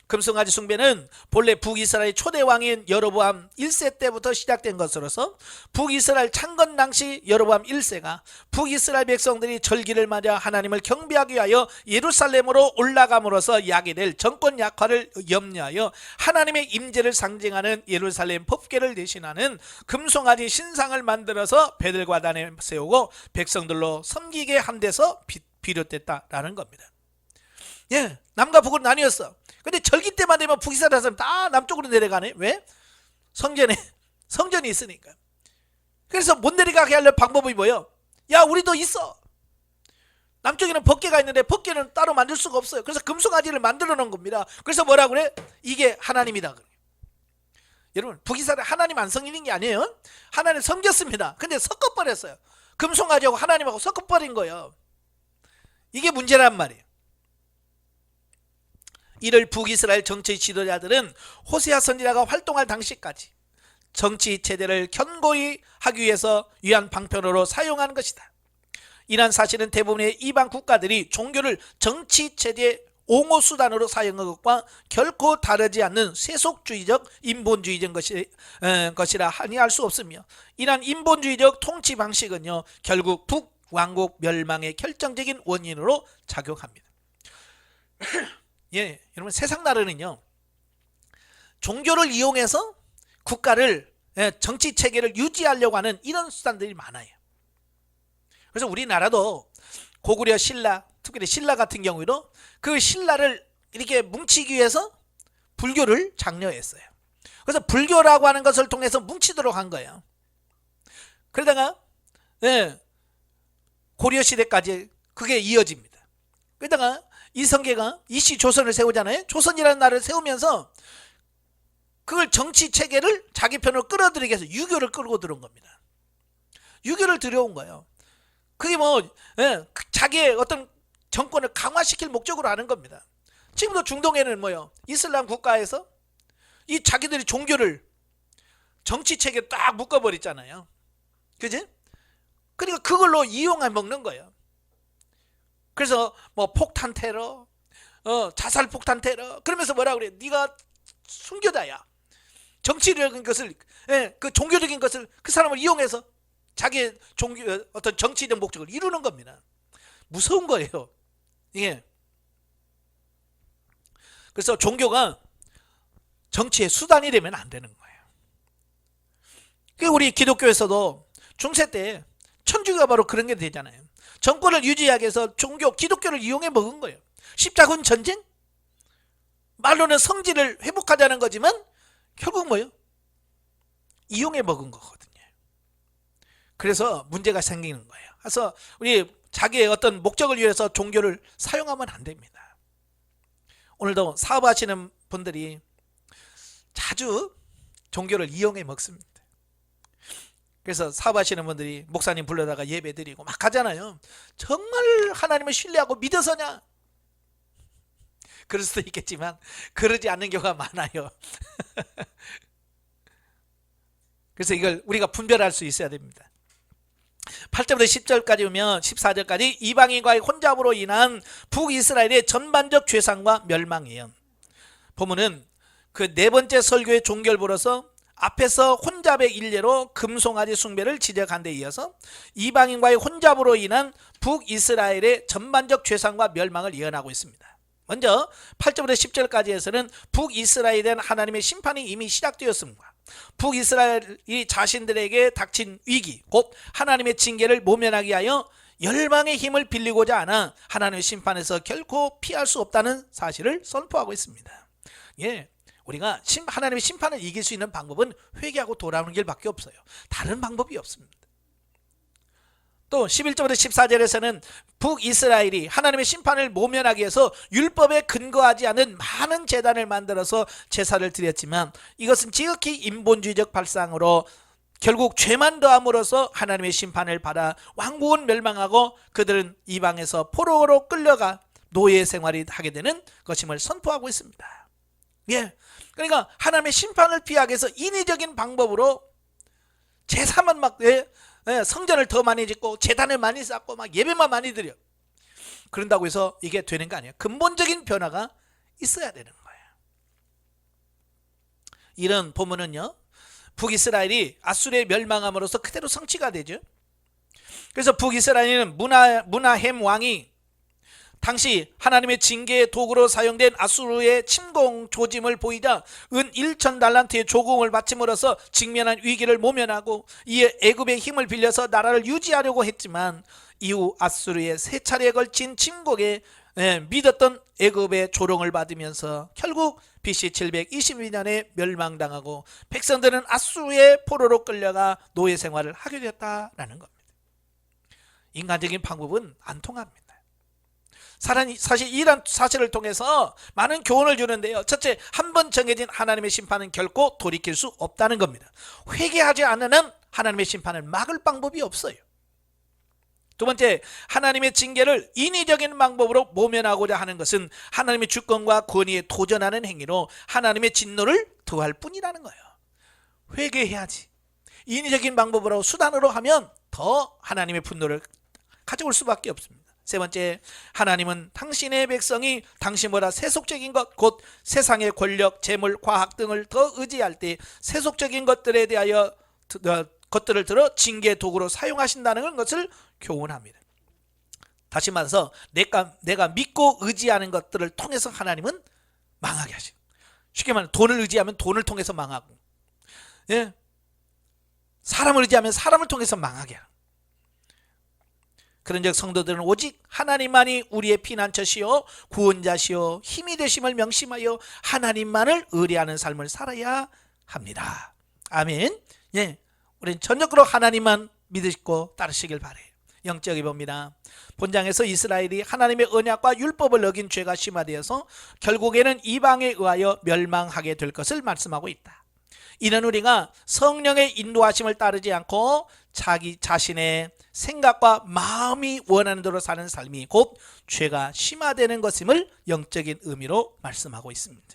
금송아지 숭배는 본래 북이스라엘 초대 왕인 여로보암 1세 때부터 시작된 것으로서 북이스라엘 창건 당시 여로보암 1세가 북이스라엘 백성들이 절기를 맞아 하나님을 경배하기 위하여 예루살렘으로 올라감으로써 야기될 정권 약화를 염려하여 하나님의 임재를 상징하는 예루살렘 법궤를 대신하는 금송아지 신상을 만들어서 베들과단에 세우고 백성들로 섬기게 한 데서 비롯됐다라는 겁니다. 예, 남과 북으로 나뉘었어. 근데 절기 때만 되면 북이스라엘 사람 다 남쪽으로 내려가네. 왜? 성전이 있으니까. 그래서 못 내려가게 하려는 방법이 뭐예요? 야, 우리도 있어. 남쪽에는 법궤가 있는데 법궤는 따로 만들 수가 없어요. 그래서 금송아지를 만들어 놓은 겁니다. 그래서 뭐라 그래? 이게 하나님이다 그래. 여러분, 북이스라엘 하나님 안 섬기는 게 아니에요. 하나님 섬겼습니다. 근데 섞어버렸어요. 금송아지하고 하나님하고 섞어버린 거예요. 이게 문제란 말이에요. 이를 북이스라엘 정치 지도자들은 호세아 선지자가 활동할 당시까지 정치 체제를 견고히 하기 위해서 위한 방편으로 사용한 것이다. 이러한 사실은 대부분의 이방 국가들이 종교를 정치 체제 옹호 수단으로 사용한 것과 결코 다르지 않는 세속주의적 인본주의적 것이라 아니할 수 없으며, 이러한 인본주의적 통치 방식은요, 결국 북왕국 멸망의 결정적인 원인으로 작용합니다. 예, 여러분, 세상 나라는요, 종교를 이용해서 국가를, 정치 체계를 유지하려고 하는 이런 수단들이 많아요. 그래서 우리나라도 고구려 신라, 특별히 신라 같은 경우에도 그 신라를 이렇게 뭉치기 위해서 불교를 장려했어요. 그래서 불교라고 하는 것을 통해서 뭉치도록 한 거예요. 그러다가 고려 시대까지 그게 이어집니다. 그러다가 이성계가 이씨 조선을 세우잖아요. 조선이라는 나라를 세우면서 그걸 정치 체계를 자기 편으로 끌어들이기 위해서 유교를 끌고 들어온 겁니다. 유교를 들여온 거예요. 그게 자기의 어떤 정권을 강화시킬 목적으로 하는 겁니다. 지금도 중동에는 뭐요? 이슬람 국가에서 이 자기들이 종교를 정치 체계에 딱 묶어버렸잖아요. 그지? 그러니까 그걸로 이용해 먹는 거예요. 그래서 뭐 폭탄 테러, 자살 폭탄 테러, 그러면서 뭐라 그래? 네가 순교자야. 정치적인 것을, 그 종교적인 것을 그 사람을 이용해서 자기의 어떤 정치적 목적을 이루는 겁니다. 무서운 거예요. 예. 그래서 종교가 정치의 수단이 되면 안 되는 거예요. 우리 기독교에서도 중세 때 천주교가 바로 그런 게 되잖아요. 정권을 유지하기 위해서 종교, 기독교를 이용해 먹은 거예요. 십자군 전쟁? 말로는 성질을 회복하자는 거지만 결국 뭐예요? 이용해 먹은 거거든요. 그래서 문제가 생기는 거예요. 그래서 우리 자기의 어떤 목적을 위해서 종교를 사용하면 안 됩니다. 오늘도 사업하시는 분들이 자주 종교를 이용해 먹습니다. 그래서 사업하시는 분들이 목사님 불러다가 예배 드리고 막 하잖아요. 정말 하나님을 신뢰하고 믿어서냐? 그럴 수도 있겠지만 그러지 않는 경우가 많아요. 그래서 이걸 우리가 분별할 수 있어야 됩니다. 8절부터 10절까지 보면 14절까지 이방인과의 혼잡으로 인한 북이스라엘의 전반적 죄상과 멸망이에요. 보면은 그 네 번째 설교의 종결부로서 앞에서 혼잡의 일례로 금송아지 숭배를 지적한 데 이어서 이방인과의 혼잡으로 인한 북이스라엘의 전반적 죄상과 멸망을 예언하고 있습니다. 먼저 8절부터 10절까지에서는 북이스라엘에 대한 하나님의 심판이 이미 시작되었음과 북이스라엘이 자신들에게 닥친 위기, 곧 하나님의 징계를 모면하기 위하여 열방의 힘을 빌리고자 하나 하나님의 심판에서 결코 피할 수 없다는 사실을 선포하고 있습니다. 예, 우리가 하나님의 심판을 이길 수 있는 방법은 회개하고 돌아오는 길밖에 없어요. 다른 방법이 없습니다. 또 11절부터 14절에서는 북이스라엘이 하나님의 심판을 모면하기 위해서 율법에 근거하지 않은 많은 제단을 만들어서 제사를 드렸지만 이것은 지극히 인본주의적 발상으로 결국 죄만 더함으로써 하나님의 심판을 받아 왕국은 멸망하고 그들은 이방에서 포로로 끌려가 노예 생활이 하게 되는 것임을 선포하고 있습니다. 예, 그러니까 하나님의 심판을 피하기 위해서 인위적인 방법으로 제사만 막 성전을 더 많이 짓고 제단을 많이 쌓고 막 예배만 많이 드려. 그런다고 해서 이게 되는 거 아니에요. 근본적인 변화가 있어야 되는 거예요. 이런 보면은요, 북이스라엘이 아수르의 멸망함으로써 그대로 성취가 되죠. 그래서 북이스라엘은 무나헴 왕이 당시 하나님의 징계의 도구로 사용된 아수르의 침공 조짐을 보이자 은 1,000달란트의 조공을 바침으로써 직면한 위기를 모면하고 이에 애굽의 힘을 빌려서 나라를 유지하려고 했지만 이후 아수르의 세 차례에 걸친 침공에 믿었던 애굽의 조롱을 받으면서 결국 BC 722년에 멸망당하고 백성들은 아수르의 포로로 끌려가 노예 생활을 하게 되었다라는 겁니다. 인간적인 방법은 안 통합니다. 사실 이런 사실을 통해서 많은 교훈을 주는데요. 첫째, 한 번 정해진 하나님의 심판은 결코 돌이킬 수 없다는 겁니다. 회개하지 않는 한 하나님의 심판을 막을 방법이 없어요. 두 번째, 하나님의 징계를 인위적인 방법으로 모면하고자 하는 것은 하나님의 주권과 권위에 도전하는 행위로 하나님의 진노를 더할 뿐이라는 거예요. 회개해야지. 인위적인 방법으로 수단으로 하면 더 하나님의 분노를 가져올 수밖에 없습니다. 세 번째, 하나님은 당신의 백성이 당신보다 세속적인 것, 곧 세상의 권력, 재물, 과학 등을 더 의지할 때 세속적인 것들에 대하여 것들을 들어 징계 도구로 사용하신다는 것을 교훈합니다. 다시 말해서 내가 믿고 의지하는 것들을 통해서 하나님은 망하게 하시고, 쉽게 말하면 돈을 의지하면 돈을 통해서 망하고, 예? 사람을 의지하면 사람을 통해서 망하게 하고, 그런즉 성도들은 오직 하나님만이 우리의 피난처시요 구원자시요 힘이 되심을 명심하여 하나님만을 의뢰하는 삶을 살아야 합니다. 아멘. 예, 우리는 전적으로 하나님만 믿으시고 따르시길 바래요. 영적이 봅니다. 본장에서 이스라엘이 하나님의 언약과 율법을 어긴 죄가 심화되어서 결국에는 이방에 의하여 멸망하게 될 것을 말씀하고 있다. 이는 우리가 성령의 인도하심을 따르지 않고 자기 자신의 생각과 마음이 원하는 대로 사는 삶이 곧 죄가 심화되는 것임을 영적인 의미로 말씀하고 있습니다.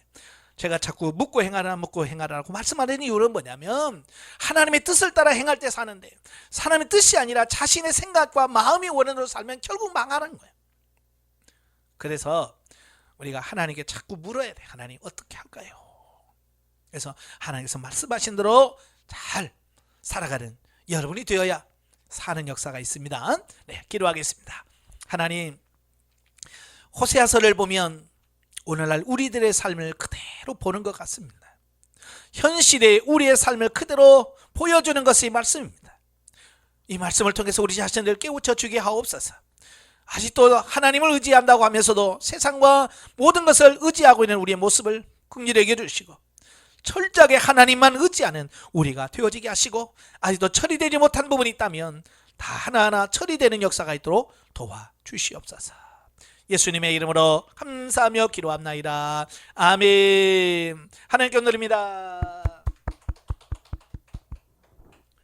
제가 자꾸 묻고 행하라 묻고 행하라고 말씀하는 이유는 뭐냐면 하나님의 뜻을 따라 행할 때 사는데 하나님의 뜻이 아니라 자신의 생각과 마음이 원하는 대로 살면 결국 망하는 거예요. 그래서 우리가 하나님께 자꾸 물어야 돼. 하나님 어떻게 할까요? 그래서 하나님께서 말씀하신 대로 잘 살아가는 여러분이 되어야 사는 역사가 있습니다. 네, 기도하겠습니다. 하나님, 호세아서를 보면 오늘날 우리들의 삶을 그대로 보는 것 같습니다. 현실의 우리의 삶을 그대로 보여주는 것이 말씀입니다. 이 말씀을 통해서 우리 자신을 깨우쳐 주게 하옵소서. 아직도 하나님을 의지한다고 하면서도 세상과 모든 것을 의지하고 있는 우리의 모습을 긍휼히 여겨주시고 철저하게 하나님만 의지하는 우리가 되어지게 하시고, 아직도 처리되지 못한 부분이 있다면 다 하나하나 처리되는 역사가 있도록 도와주시옵소서. 예수님의 이름으로 감사하며 기도합나이다. 아멘. 하나님께 드립니다.